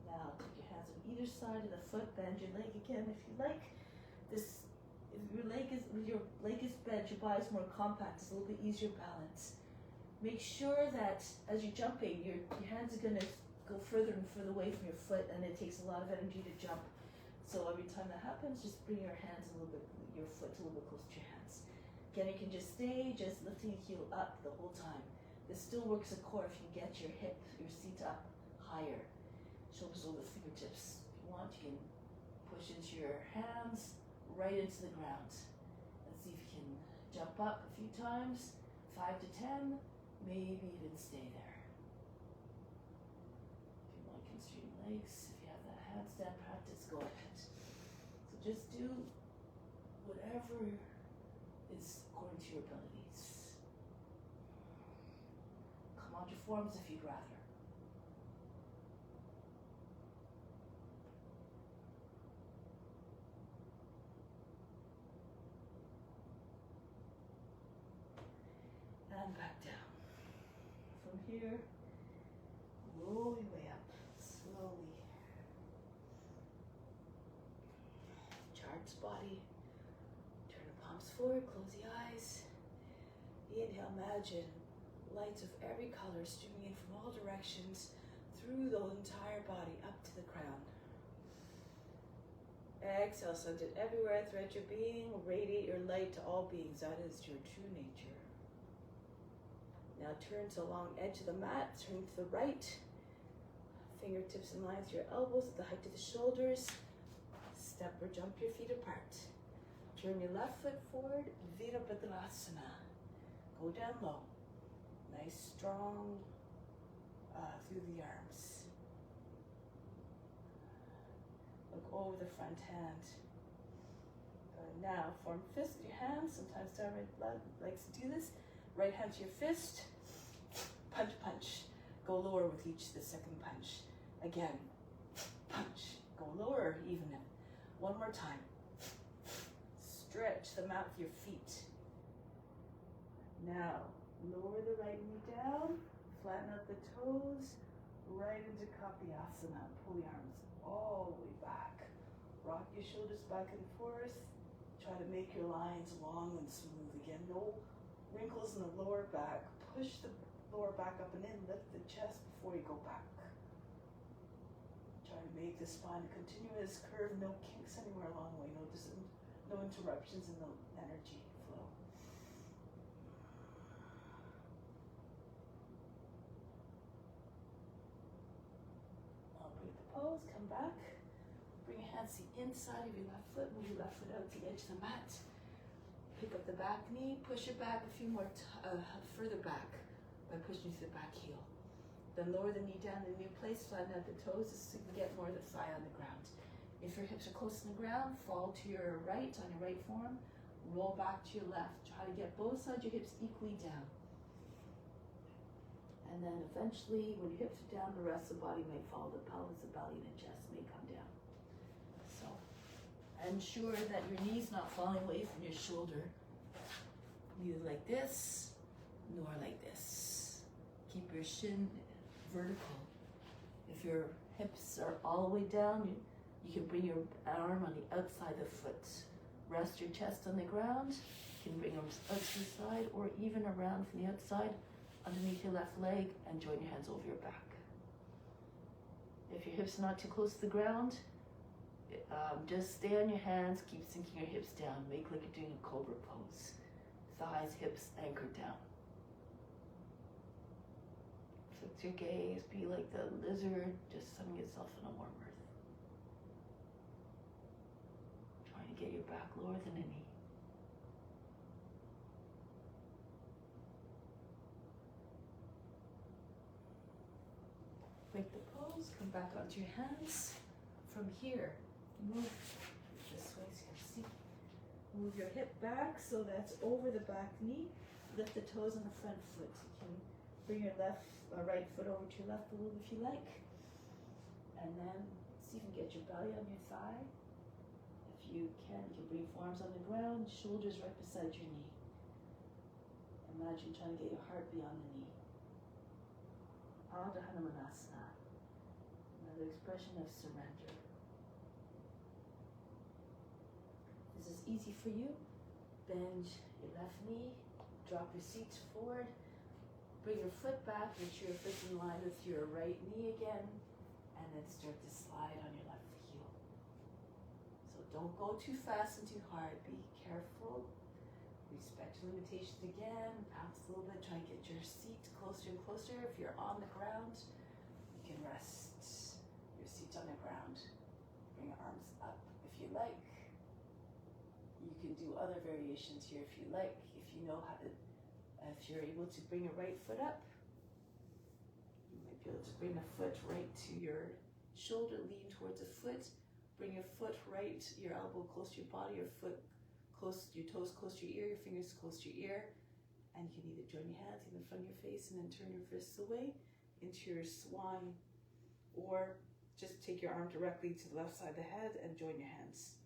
Now take your hands on either side of the foot. Bend your leg again if you like. If your leg is bent, your body is more compact. It's a little bit easier balance. Make sure that as you're jumping, your hands are going to go further and further away from your foot, and it takes a lot of energy to jump. So every time that happens, just bring your foot a little bit close to your hands. Again, you can just stay, just lifting your heel up the whole time. This still works the core if you get your seat up higher. Shoulders over the fingertips. If you want, you can push into your hands, right into the ground. Let's see if you can jump up a few times, 5 to 10, maybe even stay there. If you want, you can straighten legs. If you have that handstand practice, go ahead. So just do whatever is according to your abilities. Come on to forms if you'd rather. And back down. From here, roll your way up slowly. body. Turn the palms forward, close the eyes. Inhale, imagine lights of every color streaming in from all directions through the entire body up to the crown. Exhale, send it everywhere throughout your being. Radiate your light to all beings. That is your true nature. Now turn to the long edge of the mat. Turn to the right. Fingertips in line with your elbows at the height of the shoulders. Step or jump your feet apart. Turn your left foot forward. Virabhadranasana. Go down low. Nice, strong through the arms. Look over the front hand. Now form fist with your hands. Sometimes Dharma likes to do this. Right hand to your fist. Punch, punch. Go lower with the second punch. Again. Punch. Go lower even. One more time. Stretch the mat with your feet. Now, lower the right knee down. Flatten out the toes. Right into Kapiyasana. Pull the arms all the way back. Rock your shoulders back and forth. Try to make your lines long and smooth. Again, no wrinkles in the lower back. Push the lower back up and in. Lift the chest before you go back. Try to make the spine a continuous curve. No kinks anywhere along the way. No interruptions in the energy flow. I'll break the pose. Come back. Bring your hands to the inside of your left foot. Move your left foot out to the edge of the mat. Pick up the back knee, push it back a few more, further back by pushing through the back heel. Then lower the knee down in a new place, flatten out the toes so you can get more of the thigh on the ground. If your hips are close to the ground, fall to your right on your right forearm, roll back to your left. Try to get both sides of your hips equally down. And then eventually, when your hips are down, the rest of the body may follow. The pelvis, the belly, and the chest may come down. So, ensure that your knee's not falling away from your shoulder. Neither like this, nor like this. Keep your shin vertical. If your hips are all the way down, you can bring your arm on the outside of the foot. Rest your chest on the ground. You can bring arms out to the side or even around from the outside underneath your left leg and join your hands over your back. If your hips are not too close to the ground, just stay on your hands, keep sinking your hips down. Make like you're doing a cobra pose. Thighs, hips anchored down. Fix your gaze, be like the lizard, just sunning itself in a warm earth. Trying to get your back lower than a knee. Break the pose, come back onto your hands. From here, move this way so you can see. Move your hip back so that's over the back knee. Lift the toes on the front foot. You can bring your right foot over to your left a little if you like. And then see if you can get your belly on your thigh. If you can bring forearms on the ground, shoulders right beside your knee. Imagine trying to get your heart beyond the knee. Ardha Hanumanasana. Another expression of surrender. This is easy for you. Bend your left knee, drop your seat forward, bring your foot back, make sure your foot's in line with your right knee again, and then start to slide on your left heel. So don't go too fast and too hard. Be careful. Respect your limitations again. Bounce a little bit. Try to get your seat closer and closer. If you're on the ground, you can rest your seat on the ground. Bring your arms up if you like. You can do other variations here if you like. If you know how to, if you're able to bring your right foot up, you might be able to bring the foot right to your shoulder, lean towards the foot. Bring your foot right, your elbow close to your body, your foot close, your toes close to your ear, your fingers close to your ear. And you can either join your hands in front of your face and then turn your fists away into your swan, or just take your arm directly to the left side of the head and join your hands.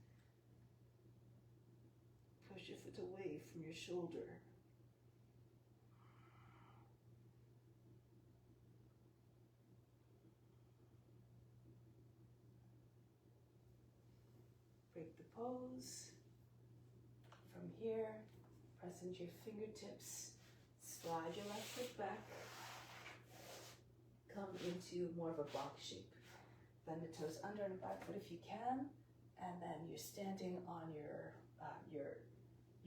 Push your foot away from your shoulder. Bring Break the pose. From here, press into your fingertips. Slide your left foot back. Come into more of a box shape. Bend the toes under and back foot if you can. And then you're standing on your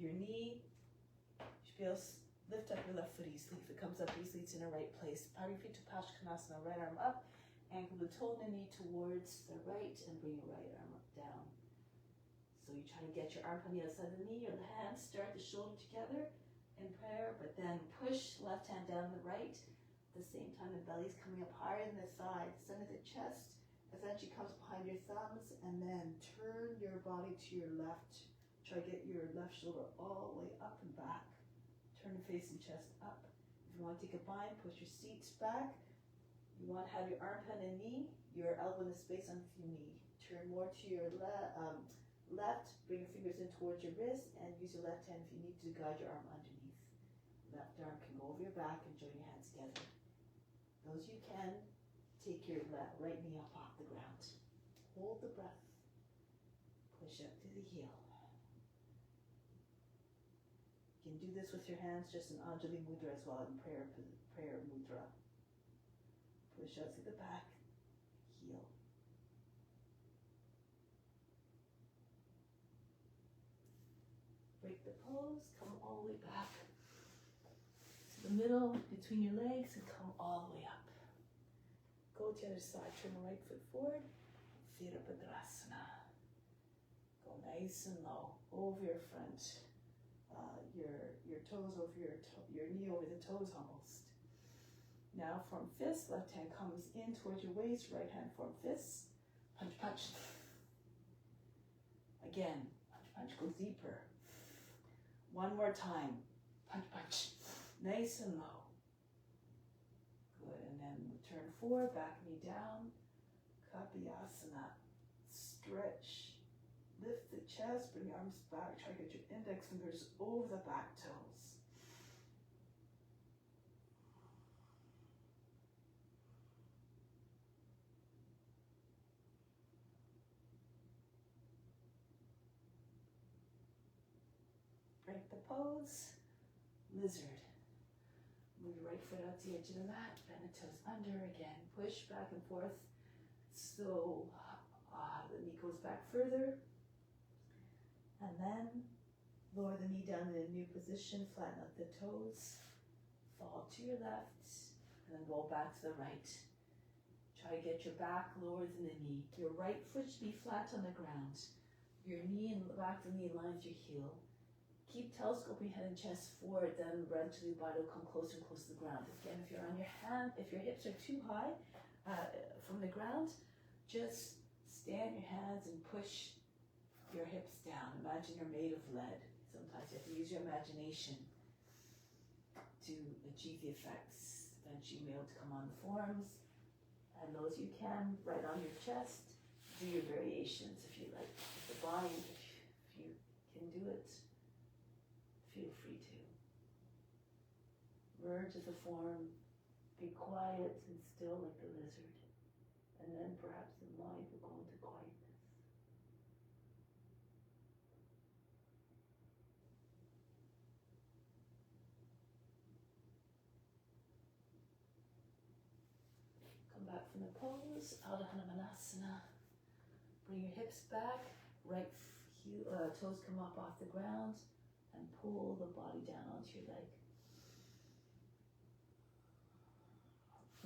knee. You should be able to lift up your left foot easily. If it comes up easily, it's in the right place. Parivrtta Paschimottanasana, right arm up. Ankle the toe and the knee towards the right and bring your right arm up down. So you try to get your arm on the outside of the knee, your hands start the shoulder together in prayer, but then push left hand down the right. At the same time, the belly's coming up higher than the thigh, the center of the chest. Essentially comes behind your thumbs, and then turn your body to your left. Try to get your left shoulder all the way up and back. Turn the face and chest up. If you want to take a bind, push your seats back. You want to have your armpit and knee, your elbow in the space underneath your knee. Turn more to your left, bring your fingers in towards your wrist, and use your left hand if you need to guide your arm underneath. Left arm can go over your back and join your hands together. Those you can, take your right knee up off the ground. Hold the breath. Push up to the heel. You can do this with your hands, just in Anjali Mudra as well, in prayer mudra. Push out to the back, heel. Break the pose, come all the way back to the middle, between your legs, and come all the way up. Go to the other side, turn the right foot forward, Virabhadrasana. Go nice and low, over your front, your toes over your knee over the toes almost. Now form fists, left hand comes in towards your waist, right hand form fists, punch, punch. Again, punch, punch, go deeper. One more time, punch, punch, nice and low. Good, and then turn forward, back knee down, Kapiyasana, stretch, lift the chest, bring your arms back, try to get your index fingers over the back toes. Break the pose, lizard. Move your right foot out to the edge of the mat, bend the toes under again, push back and forth. So the knee goes back further. And then lower the knee down in a new position, flatten out the toes, fall to your left, and then roll back to the right. Try to get your back lower than the knee. Your right foot should be flat on the ground. Your knee and the back of the knee aligns your heel. Keep telescoping head and chest forward, then eventually the body will come closer and closer to the ground. Again, if you're on your hand, if your hips are too high from the ground, just stand your hands and push your hips down. Imagine you're made of lead. Sometimes you have to use your imagination to achieve the effects. Eventually you may be able to come on the forearms, and those you can, right on your chest. Do your variations if you like. The bind, if you can do it. Feel free to. Merge as a form, be quiet and still like the lizard, and then perhaps the mind will go into quietness. Come back from the pose, Ardha Hanumanasana. Bring your hips back, right toes come up off the ground, and pull the body down onto your leg.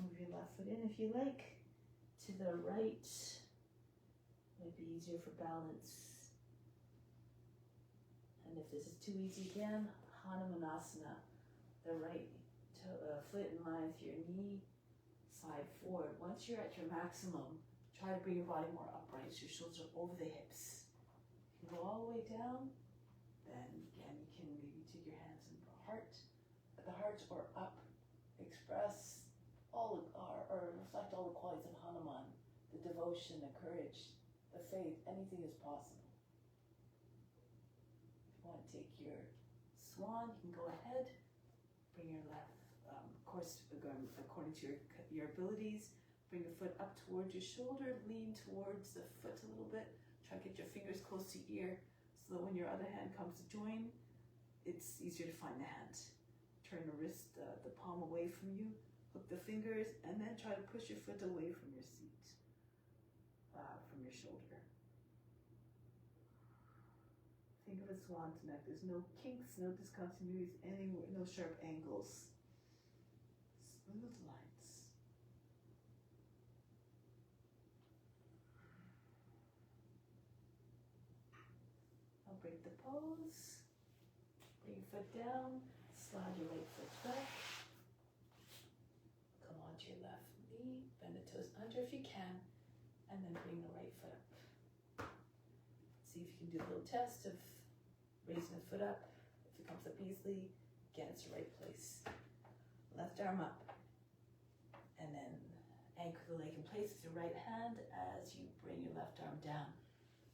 Move your left foot in if you like, to the right. Might be easier for balance. And if this is too easy again, Hanumanasana. The right foot in line with your knee, slide forward. Once you're at your maximum, try to bring your body more upright so your shoulders are over the hips. You can go all the way down. Then again, you can maybe take your hands in the heart, or up. Express all or reflect all the qualities of Hanuman, the devotion, the courage, the faith. Anything is possible. If you want to take your swan, you can go ahead. Bring your left, of course, according to your abilities. Bring your foot up towards your shoulder. Lean towards the foot a little bit. Try to get your fingers close to your ear so that when your other hand comes to join, it's easier to find the hand. Turn the wrist, the palm away from you, hook the fingers, and then try to push your foot away from your seat, from your shoulder. Think of a swan's neck. There's no kinks, no discontinuities anywhere, no sharp angles. Smooth lines. Now break the pose. Bring your foot down. Slide your right foot back. Come onto your left knee. Bend the toes under if you can. And then bring the right foot up. See if you can do a little test of raising the foot up. If it comes up easily, again, it's the right place. Left arm up. And then anchor the leg in place with your right hand as you bring your left arm down.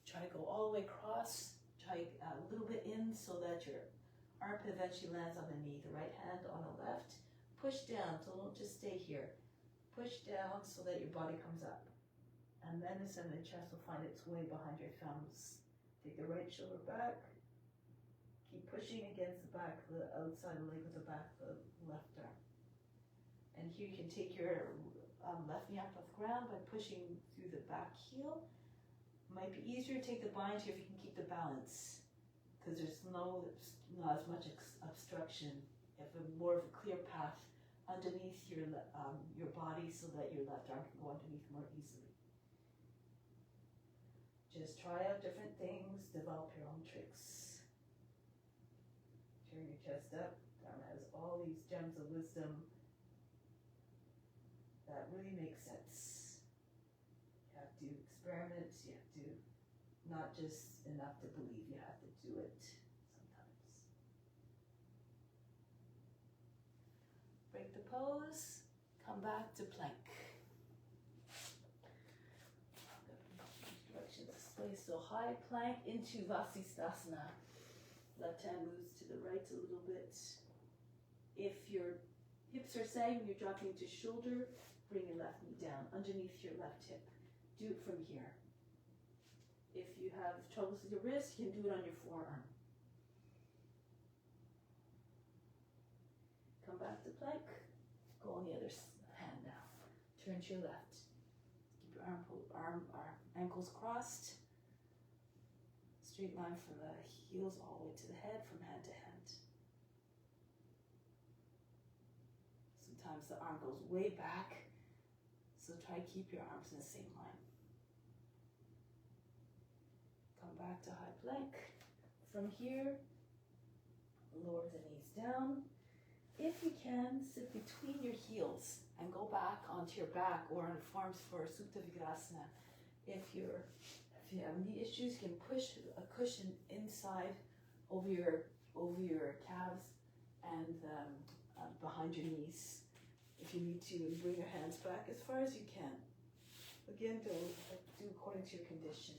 Try to go all the way across. Try a little bit in so that your armpit eventually lands on the knee. The right hand on the left. Push down, so don't just stay here. Push down so that your body comes up. And then the center of the chest will find its way behind your thumbs. Take the right shoulder back. Keep pushing against the back, the outside of the leg with the back of the left arm. And here you can take your left knee up off the ground by pushing through the back heel. Might be easier to take the bind here if you can keep the balance, because there's not as much obstruction. You have more of a clear path underneath your body so that your left arm can go underneath more easily. Just try out different things, develop your own tricks. Turn your chest up. Dharma has all these gems of wisdom that really make sense. You have to experiment, you have to not just enough to believe, you have to do it sometimes. Break the pose, come back to plank. Direction display, so high plank into Vasisthasana. Left hand moves to the right a little bit. If your hips are sagging, you're dropping to shoulder, bring your left knee down underneath your left hip. Do it from here. If you have troubles with your wrist, you can do it on your forearm. Come back to plank. Go on the other hand now. Turn to your left. Keep your ankles crossed. Straight line from the heels all the way to the head, from hand to hand. Sometimes the arm goes way back, so try to keep your arms in the same line. Come back to high plank. From here, lower the knees down. If you can, sit between your heels and go back onto your back or on forms for Supta Vikrasana. If you have knee issues, you can push a cushion inside over your calves and behind your knees. If you need to, bring your hands back as far as you can. Again, do according to your condition.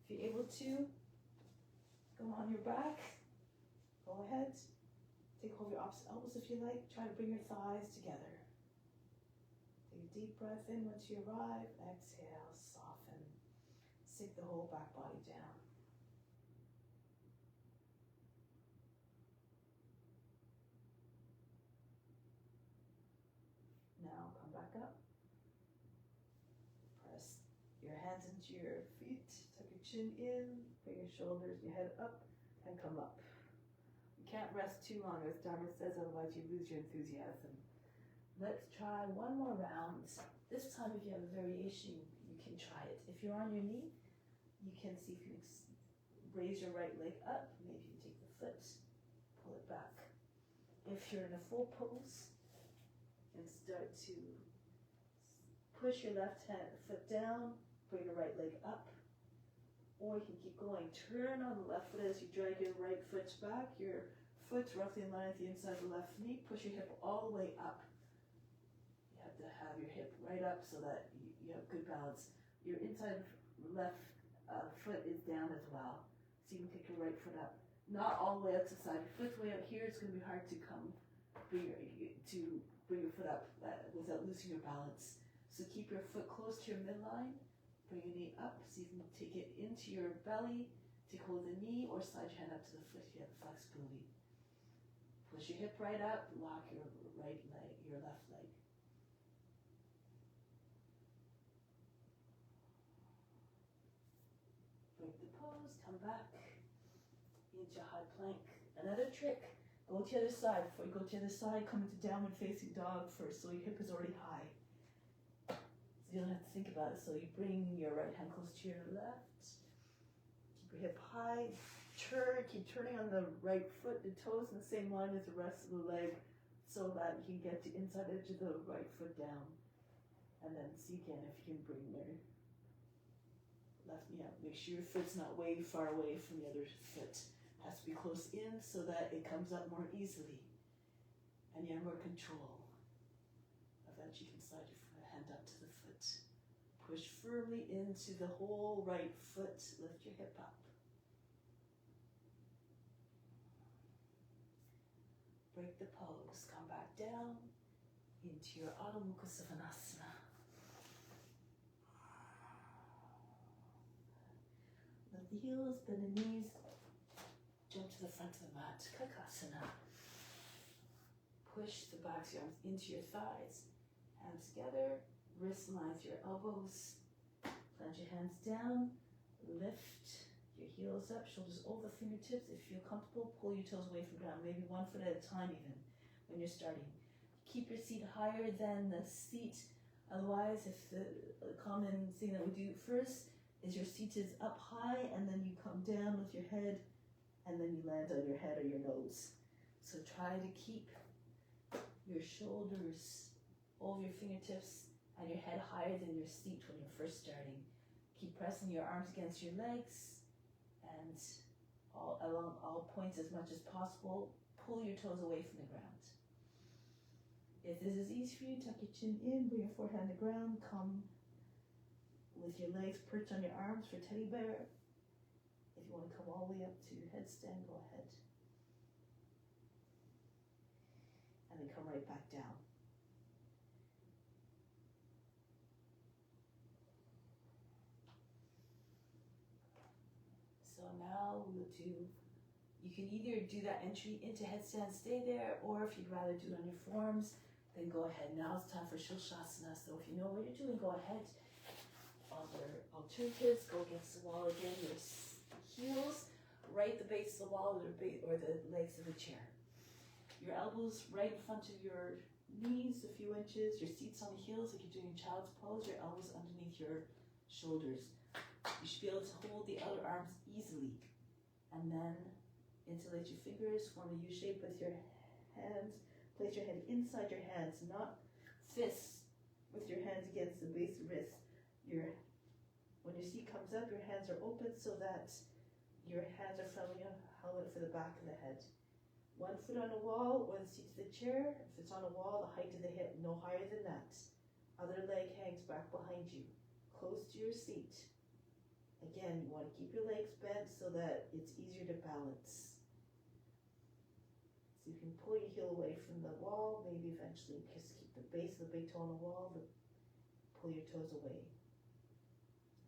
If you're able to, go on your back. Go ahead. Take hold of your opposite elbows if you like. Try to bring your thighs together. Take a deep breath in once you arrive. Exhale, soften. Sink the whole back body down. Now come back up. Press your hands into your feet. Tuck your chin in. Bring your shoulders, your head up, and come up. You can't rest too long, as Dharma says, otherwise you lose your enthusiasm. Let's try one more round. This time, if you have a variation, you can try it. If you're on your knee, you can see if you raise your right leg up. Maybe you take the foot, pull it back. If you're in a full pose, and start to push your left foot down, bring the right leg up. Or you can keep going. Turn on the left foot as you drag your right foot back. Your foot's roughly in line at the inside of the left knee. Push your hip all the way up. You have to have your hip right up so that you have good balance. Your inside left foot is down as well. So you can pick your right foot up. Not all the way up to the side. Your foot's way up here. It's going to be hard to bring your foot up without losing your balance. So keep your foot close to your midline. Bring your knee up so you can take it into your belly. Take hold of the knee or slide your hand up to the foot if you have flexibility. Push your hip right up, lock your right leg, your left leg. Break the pose, come back into high plank. Another trick, go to the other side. Before you go to the other side, come into downward facing dog first, so your hip is already high. So you don't have to think about it. So you bring your right hand close to your left. Keep your hip high. Keep turning on the right foot, the toes in the same line as the rest of the leg, so that you can get the inside edge of the right foot down. And then see again if you can bring your left knee up. Make sure your foot's not way far away from the other foot. It has to be close in so that it comes up more easily. And you have more control of that. You can slide your hand up to the foot. Push firmly into the whole right foot. Lift your hip up. Break the pose. Come back down into your Adho Mukha Svanasana. Lift the heels, bend the knees. Jump to the front of the mat. Kakasana. Push the backs of your arms into your thighs. Hands together. Wrist lines your elbows. Plant your hands down. Lift your heels up, shoulders over fingertips. If you feel comfortable, pull your toes away from the ground, maybe 1 foot at a time even when you're starting. Keep your seat higher than the seat. Otherwise, if the common thing that we do first is your seat is up high and then you come down with your head and then you land on your head or your nose. So try to keep your shoulders over your fingertips and your head higher than your seat when you're first starting. Keep pressing your arms against your legs and along all points as much as possible. Pull your toes away from the ground. If this is easy for you, tuck your chin in, bring your forehead on the ground, come with your legs perched on your arms for teddy bear. If you want to come all the way up to headstand, go ahead. And then come right back down. So now we'll do, you can either do that entry into headstand, stay there, or if you'd rather do it on your forearms, then go ahead. Now it's time for Shilshasana. So if you know what you're doing, go ahead. Other alternatives, go against the wall again. Your heels right at the base of the wall or the legs of the chair. Your elbows right in front of your knees, a few inches. Your seat's on the heels like you're doing child's pose. Your elbows underneath your shoulders. You should be able to hold the other arms easily. And then interlace your fingers, form a U shape with your hands. Place your head inside your hands, not fists with your hands against the base of the wrist. When your seat comes up, your hands are open so that your hands are firmly held for the back of the head. 1 foot on a wall or the seat of the chair. If it's on a wall, the height of the hip, no higher than that. Other leg hangs back behind you, close to your seat. Again, you want to keep your legs bent so that it's easier to balance. So you can pull your heel away from the wall, maybe eventually just keep the base of the big toe on the wall, but pull your toes away.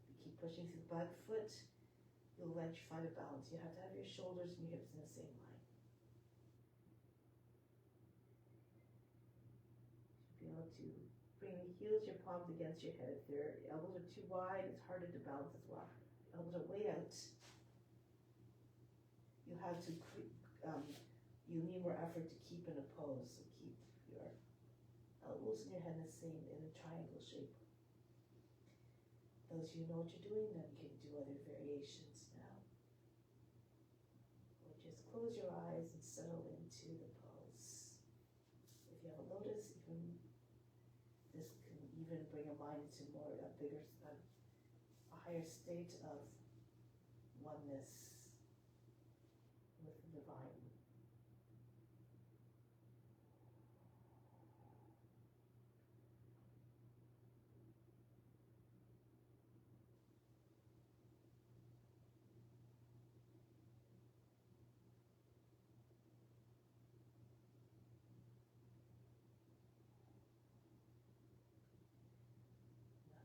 You keep pushing through the back foot, you'll eventually find a balance. You have to have your shoulders and your hips in the same line. You should be able to bring the heels, your palms against your head. If your elbows are too wide, it's harder to balance as well. Elbows are way out. You have to, you need more effort to keep in a pose. So keep your elbows and your head in a triangle shape. Those of you know what you're doing, then you can do other variations now. Or just close your eyes and settle into the pose. If you have a lotus, this can even bring your mind into a higher state of oneness with the divine.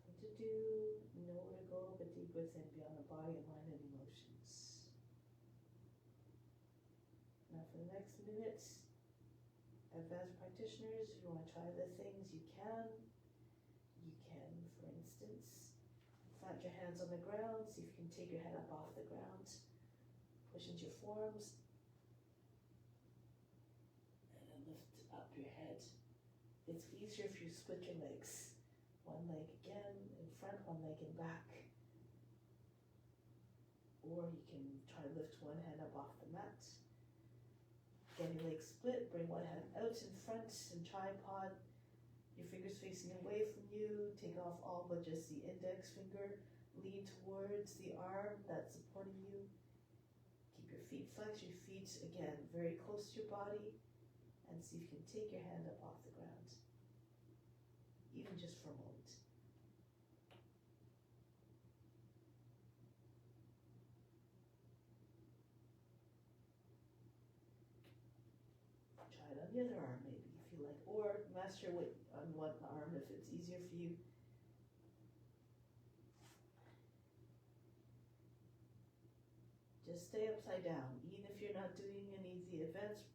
Nothing to do, nowhere to go within, beyond the body, mind, and emotions. Now for the next minute, advanced practitioners, if you want to try the things, you can. You can, for instance, plant your hands on the ground, see if you can take your head up off the ground, push into your forearms, and then lift up your head. It's easier if you split your legs. One leg again in front, one leg in back. Or you can try to lift one hand up off the mat. Get your legs split, bring one hand out in front in tripod. Your fingers facing away from you. Take off all but just the index finger. Lean towards the arm that's supporting you. Keep your feet flexed, your feet again very close to your body. And see if you can take your hand up off the ground. Even just for a moment. Try it on the other arm maybe if you like, or master weight on one arm if it's easier for you. Just stay upside down, even if you're not doing any of the advanced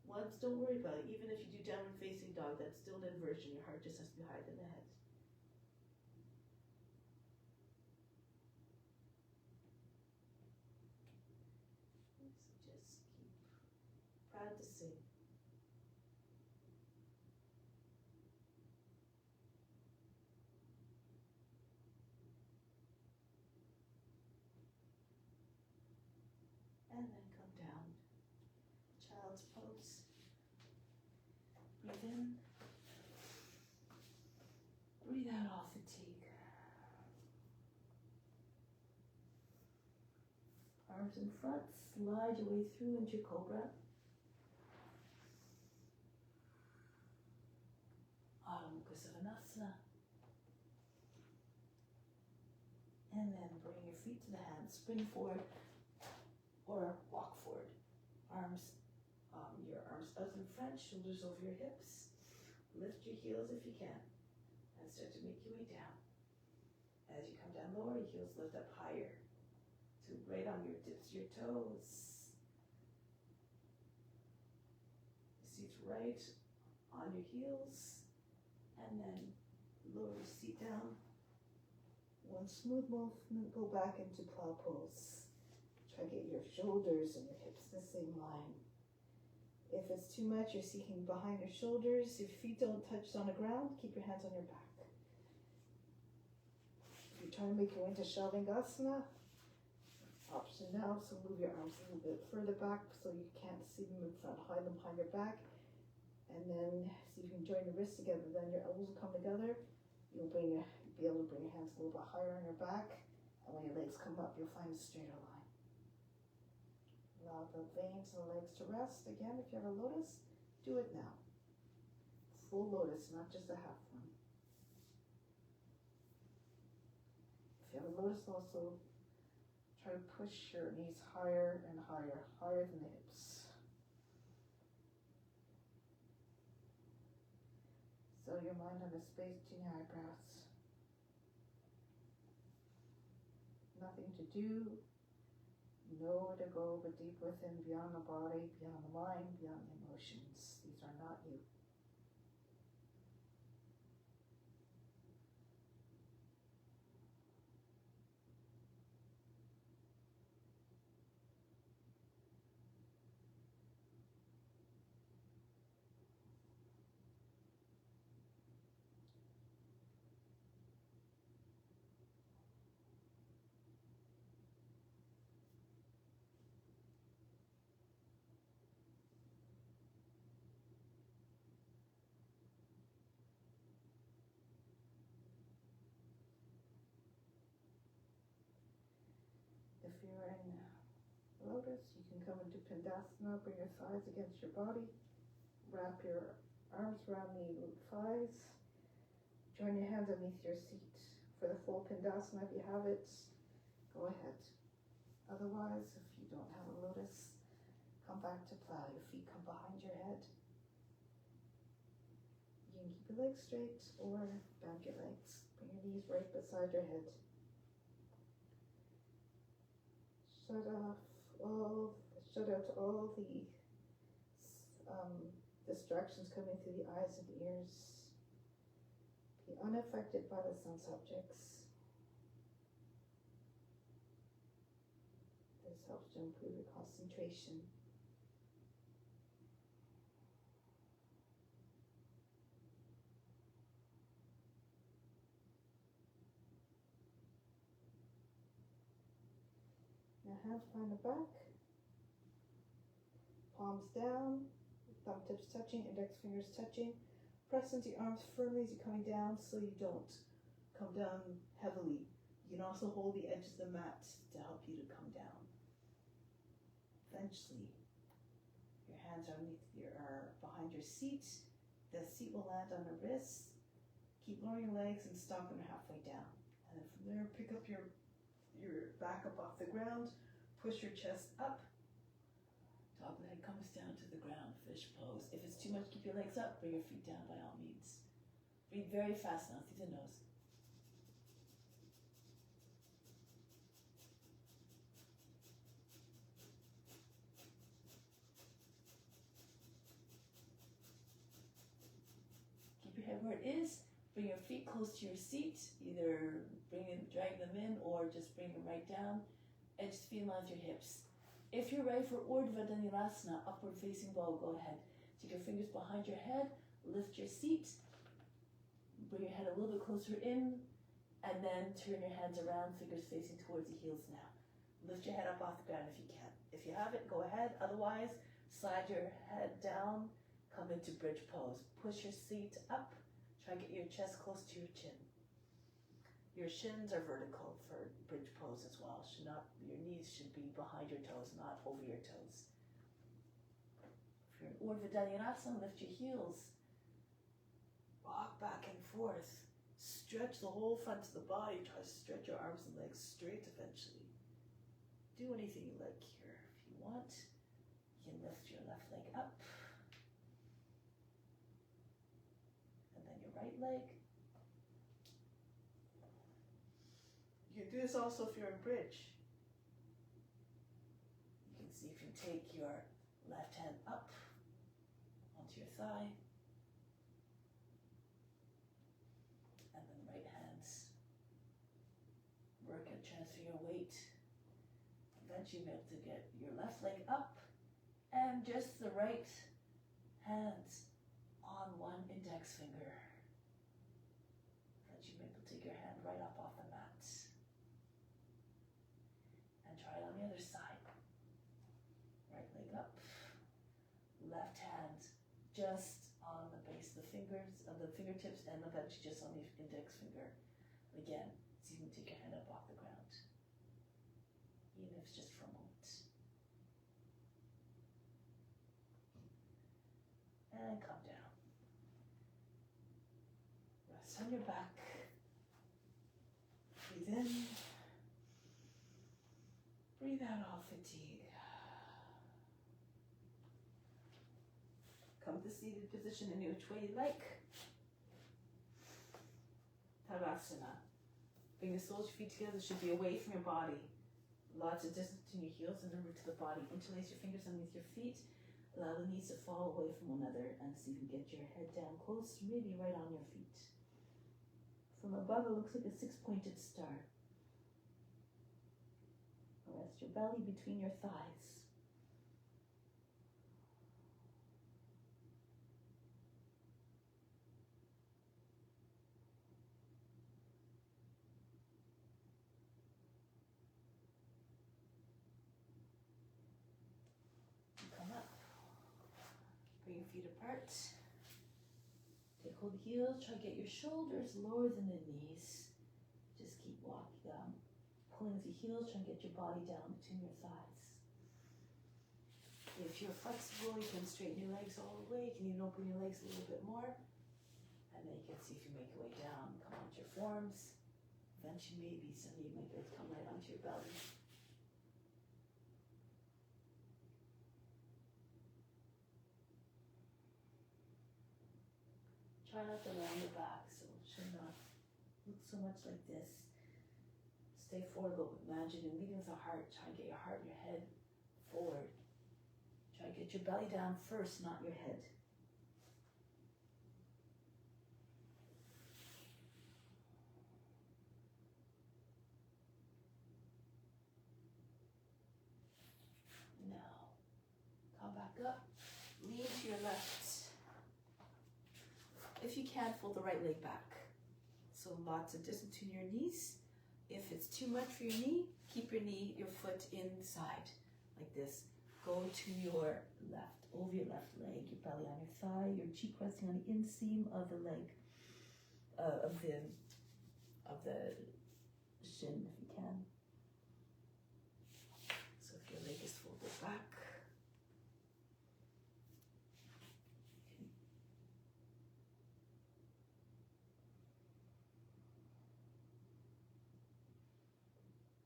ones, don't worry about it. Even if you do downward facing dog, that's still an inversion. Your heart just has to be higher than the head. So just keep practicing. And then come down. Child's pose. Breathe in. Breathe out all fatigue. Arms in front, slide your way through into cobra. all-encompassing. And then bring your feet to the hands, spring forward or walk forward. Your arms out in front, shoulders over your hips. Lift your heels if you can, and start to make your way down. As you come down lower, your heels lift up higher. To right on your tips, your toes. Seat right on your heels, and then lower your seat down. One smooth movement, go back into plow pose. Try to get your shoulders and your hips in the same line. If it's too much, you're sinking behind your shoulders. If your feet don't touch on the ground, keep your hands on your back. If you're trying to make your way into Shavasana, option now, so move your arms a little bit further back so you can't see them in front, hide them behind your back. And then see if you can join your wrists together. Then your elbows will come together. You'll be able to bring your hands a little bit higher on your back. And when your legs come up, you'll find a straighter line. Allow the veins and the legs to rest. Again, if you have a lotus, do it now. Full lotus, not just a half one. If you have a lotus, also try to push your knees higher and higher, higher than the hips. So your mind on the space between your eyebrows. Nothing to do. Nowhere to go but deep within, beyond the body, beyond the mind, beyond the emotions. These are not you. If you're in lotus, you can come into Pindasana, bring your thighs against your body, wrap your arms around the thighs, join your hands underneath your seat. For the full Pindasana, if you have it, go ahead. Otherwise, if you don't have a lotus, come back to plow. Your feet come behind your head. You can keep your legs straight or bend your legs. Bring your knees right beside your head. Shut out all the distractions coming through the eyes and ears. Be unaffected by the sense objects. This helps to improve your concentration. Now hands behind the back, palms down, thumb tips touching, index fingers touching. Press into your arms firmly as you're coming down so you don't come down heavily. You can also hold the edge of the mat to help you to come down. Eventually, your hands are behind your seat. The seat will land on the wrists. Keep lowering your legs and stop them halfway down. And then from there, pick up your back up off the ground. Push your chest up. Top of the head comes down to the ground, fish pose. If it's too much, keep your legs up. Bring your feet down by all means. Breathe very fast now through the nose. Keep your head where it is. Bring your feet close to your seat. Either drag them in or just bring them right down. Edge the feet lines your hips. If you're ready for Urdhva Dhanurasana, upward facing bow, go ahead. Take your fingers behind your head, lift your seat, bring your head a little bit closer in, and then turn your hands around, fingers facing towards the heels now. Lift your head up off the ground if you can. If you have it, go ahead. Otherwise, slide your head down, come into bridge pose. Push your seat up, try to get your chest close to your chin. Your shins are vertical for bridge pose as well. Your knees should be behind your toes, not over your toes. If you're in Urdhva Dhanurasana, lift your heels. Rock back and forth. Stretch the whole front of the body. Try to stretch your arms and legs straight eventually. Do anything you like here. If you want, you can lift your left leg up. And then your right leg. You can do this also if you're in bridge. You can see if you take your left hand up onto your thigh, and then right hands. Work and transfer your weight. Eventually you'll be able to get your left leg up, and just the right hands on one index finger. Eventually you'll be able to take your hand right up off the mat. Try it on the other side. Right leg up. Left hand just on the base of the fingertips, and eventually just on the index finger. Again, so you can take your hand up off the ground. Even if it's just for a moment. And come down. Rest on your back. Breathe in. Breathe out all fatigue. Come to seated position any which way you like. Tadasana. Bring the soles of your feet together. Should be away from your body. Lots of distance between your heels and the root to the body. Interlace your fingers underneath your feet. Allow the knees to fall away from one another, and so you can get your head down close, maybe right on your feet. From above, it looks like a six-pointed star. Rest your belly between your thighs. Come up. Bring your feet apart. Take hold of the heels. Try to get your shoulders lower than the knees. Just keep walking down. Pulling with your heels, try and get your body down between your thighs. If you're flexible, you can straighten your legs all the way. You can even open your legs a little bit more. And then you can see if you make your way down, come onto your forms. Eventually, maybe someday you might be able to come right onto your belly. Try not to lay on your back, so it should not look so much like this. Stay forward, but imagine and leading with the heart. Try and get your heart and your head forward. Try to get your belly down first, not your head. Now, come back up. Lean to your left. If you can, fold the right leg back. So lots of distance between your knees. If it's too much for your knee, keep your foot inside, like this. Go to your left, over your left leg, your belly on your thigh, your cheek resting on the inseam of the leg, of the shin, if you can. So if your leg is folded back,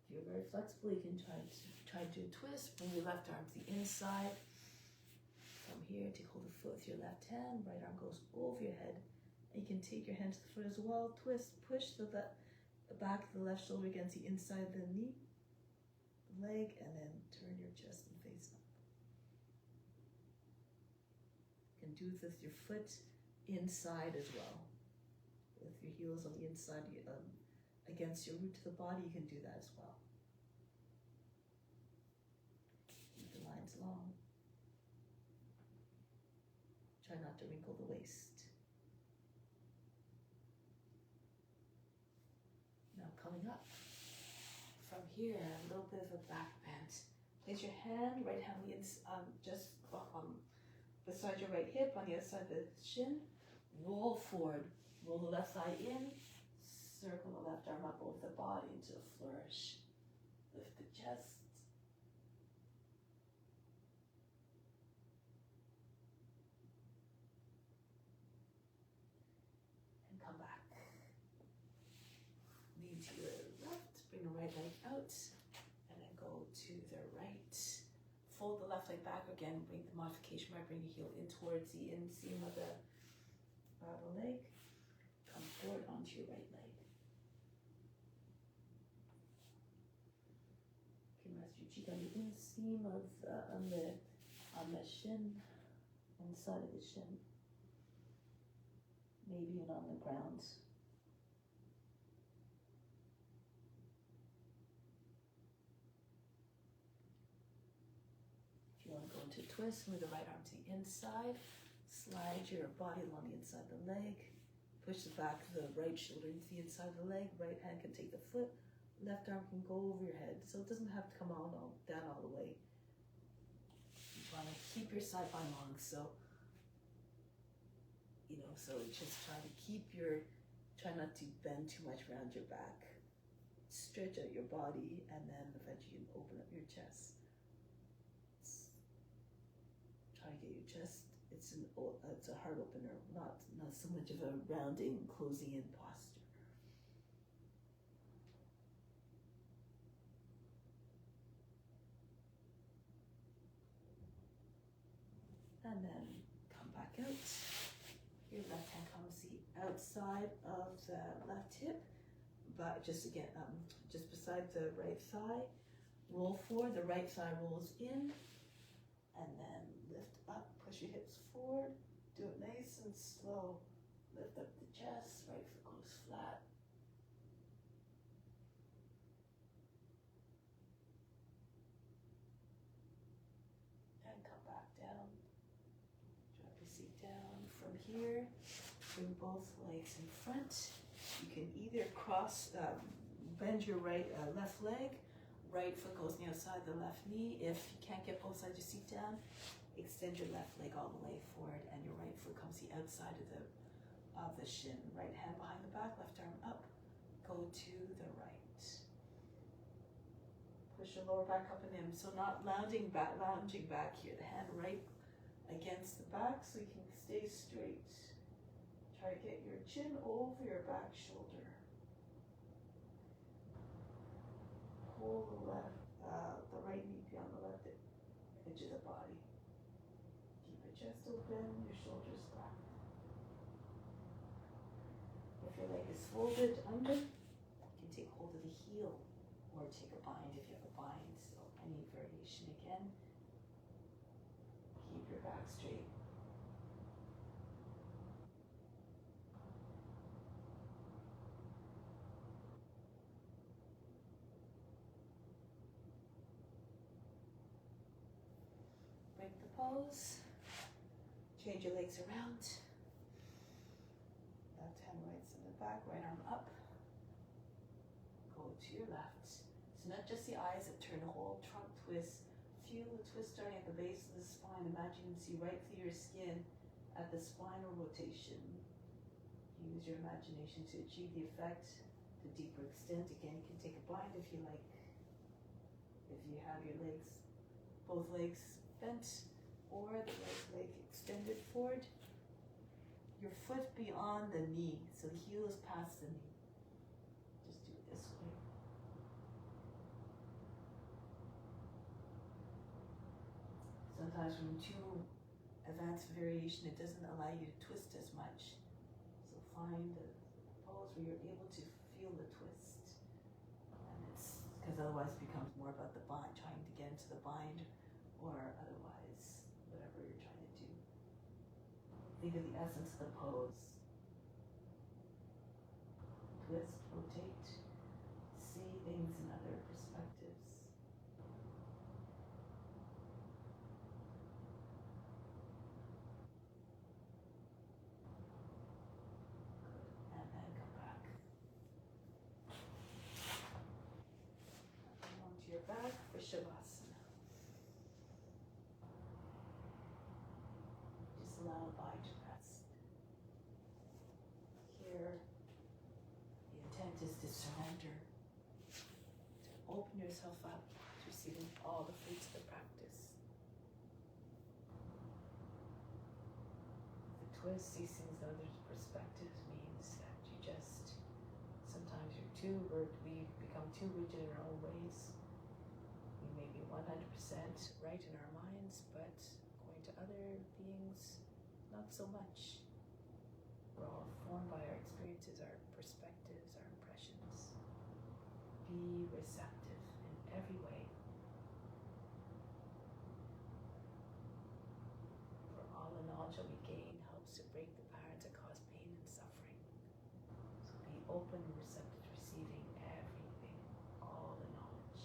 if you're very flexible, you can try to do a twist. Bring your left arm to the inside. From here, take hold of the foot with your left hand. Right arm goes over your head. And you can take your hand to the foot as well. Twist, push the back of the left shoulder against the inside of the knee, the leg, and then turn your chest and face up. You can do this with your foot inside as well. With your heels on the inside against your root to the body, you can do that as well. Keep the lines long. Try not to wrinkle the waist. Now coming up. From here, a little bit of a back bend. Place your hand, right hand just beside your right hip on the other side of the shin. Roll forward. Roll the left thigh in. Circle the left arm up over the body into a flourish. Lift the chest. And come back. Lean to your left. Bring the right leg out. And then go to the right. Fold the left leg back again. Bring the modification by bringing your heel in towards the inseam of the leg. Come forward onto your right leg. Rest your cheek on the inseam of on the shin, inside of the shin, maybe even on the ground. If you want to go into a twist, move the right arm to the inside, slide your body along the inside of the leg, push the back of the right shoulder into the inside of the leg. Right hand can take the foot. Left arm can go over your head, so it doesn't have to come down all the way. You want to keep your side body long, so just try not to bend too much around your back. Stretch out your body, and then eventually you can open up your chest. Try to get your chest. It's a heart opener, not so much of a rounding, closing in posture. And then come back out. Your left hand comes the outside of the left hip, but just beside the right thigh. Roll forward, the right thigh rolls in, and then lift up, push your hips forward. Do it nice and slow. Lift up the chest, right foot goes flat. And come back down. Drop your seat down. From here, bring both legs in front. You can either bend your left leg. Right foot goes on the outside of the left knee. If you can't get both sides of your seat down, extend your left leg all the way forward, and your right foot comes the outside of the shin. Right hand behind the back, left arm up. Go to the right. Push your lower back up and in. So not lounging back here. The hand right against the back so you can stay straight. Try to get your chin over your back shoulder. Pull the right knee beyond the left edge of the body. Keep your chest open, your shoulders back. If your leg is folded under, you can take hold of the heel or take a bind if you have a bind. So any variation again. Keep your back straight. Break the pose. Change your legs around. Left hand right in the back, right arm up. Go to your left. So not just the eyes that turn, the whole trunk twist. Feel the twist starting at the base of the spine. Imagine you can see right through your skin at the spinal rotation. Use your imagination to achieve the effect, the deeper extent. Again, you can take a bind if you like. If you have your legs, both legs bent, or the right leg extended forward. Your foot beyond the knee, so the heel is past the knee. Just do it this way. Sometimes from too advanced variation, it doesn't allow you to twist as much. So find a pose where you're able to feel the twist. And it's because otherwise it becomes more about the bind, trying to get into the bind, or otherwise whatever you're trying to do. Think of the essence of the pose. Twist, rotate, see things in other perspectives. Good. And then come back. Come onto your back for Shavasana. Just allow the body to rest. Here, the intent is to surrender, to open yourself up to receiving all the fruits of the practice. The twist, sees things in other perspectives, means that you just, sometimes we become too rigid in our own ways. We may be 100% right in our minds, but going to other beings, not so much. We're all formed by our experiences, our perspectives, our impressions. Be receptive in every way. For all the knowledge that we gain helps to break the patterns that cause pain and suffering. So be open and receptive to receiving everything, all the knowledge.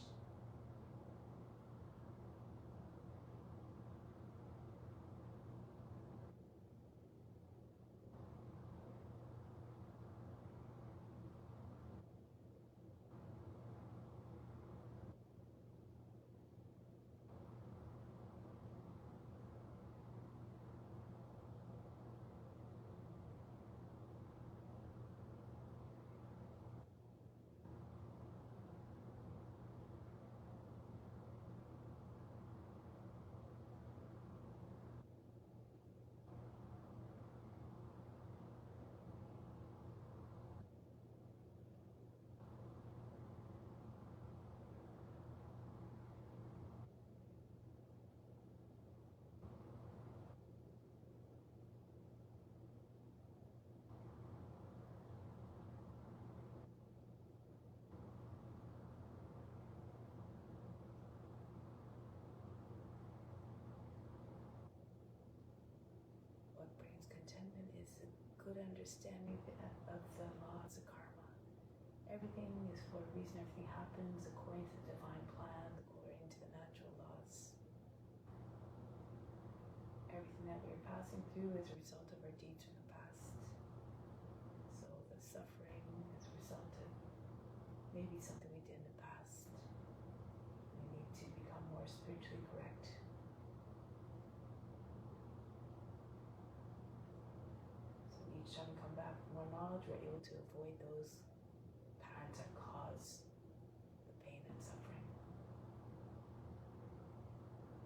What brings contentment is a good understanding of the laws of karma. Everything is for a reason. Everything happens according to the divine plan, according to the natural laws. Everything that we're passing through is a result of our deeds from the past. So the suffering is a result of maybe something we did in the past. We need to become more spiritually correct. So each time we come back with more knowledge, we're able to avoid those patterns that cause the pain and suffering.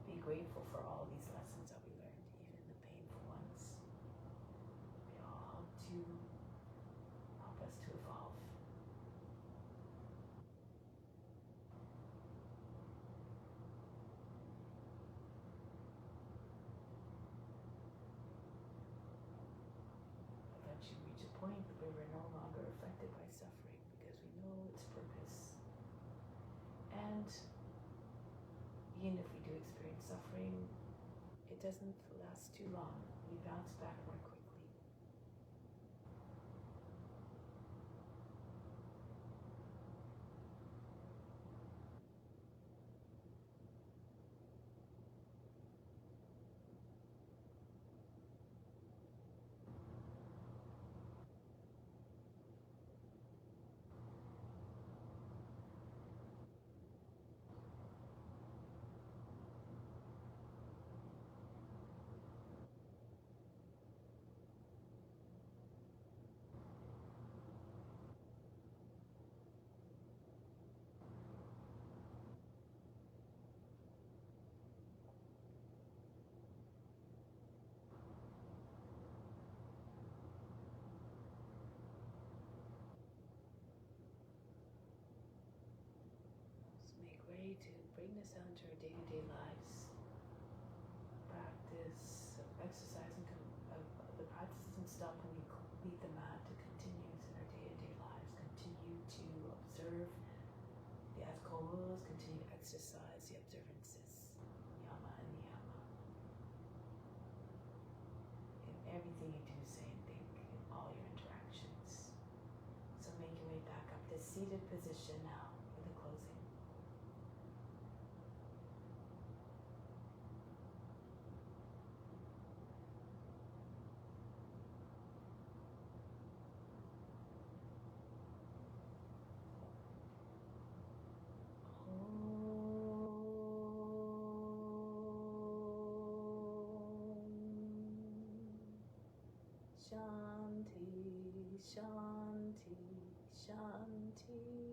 Be grateful for all these lessons that we learned, even the painful ones. They all help us to evolve. Eventually reach a point where we're no longer affected by suffering because we know its purpose. And even if we do experience suffering, it doesn't last too long. We bounce back more quickly. Make way to bring this out into our day-to-day lives. Practice exercising. The practice doesn't stop when we leave the mat. It continues in our day-to-day lives. Continue to observe the ethical rules. Continue to exercise the observances, yama and niyama. In everything you do, say, and think, in all your interactions. So make your way back up to seated position now for the closing. Shanti, Shanti, Shanti.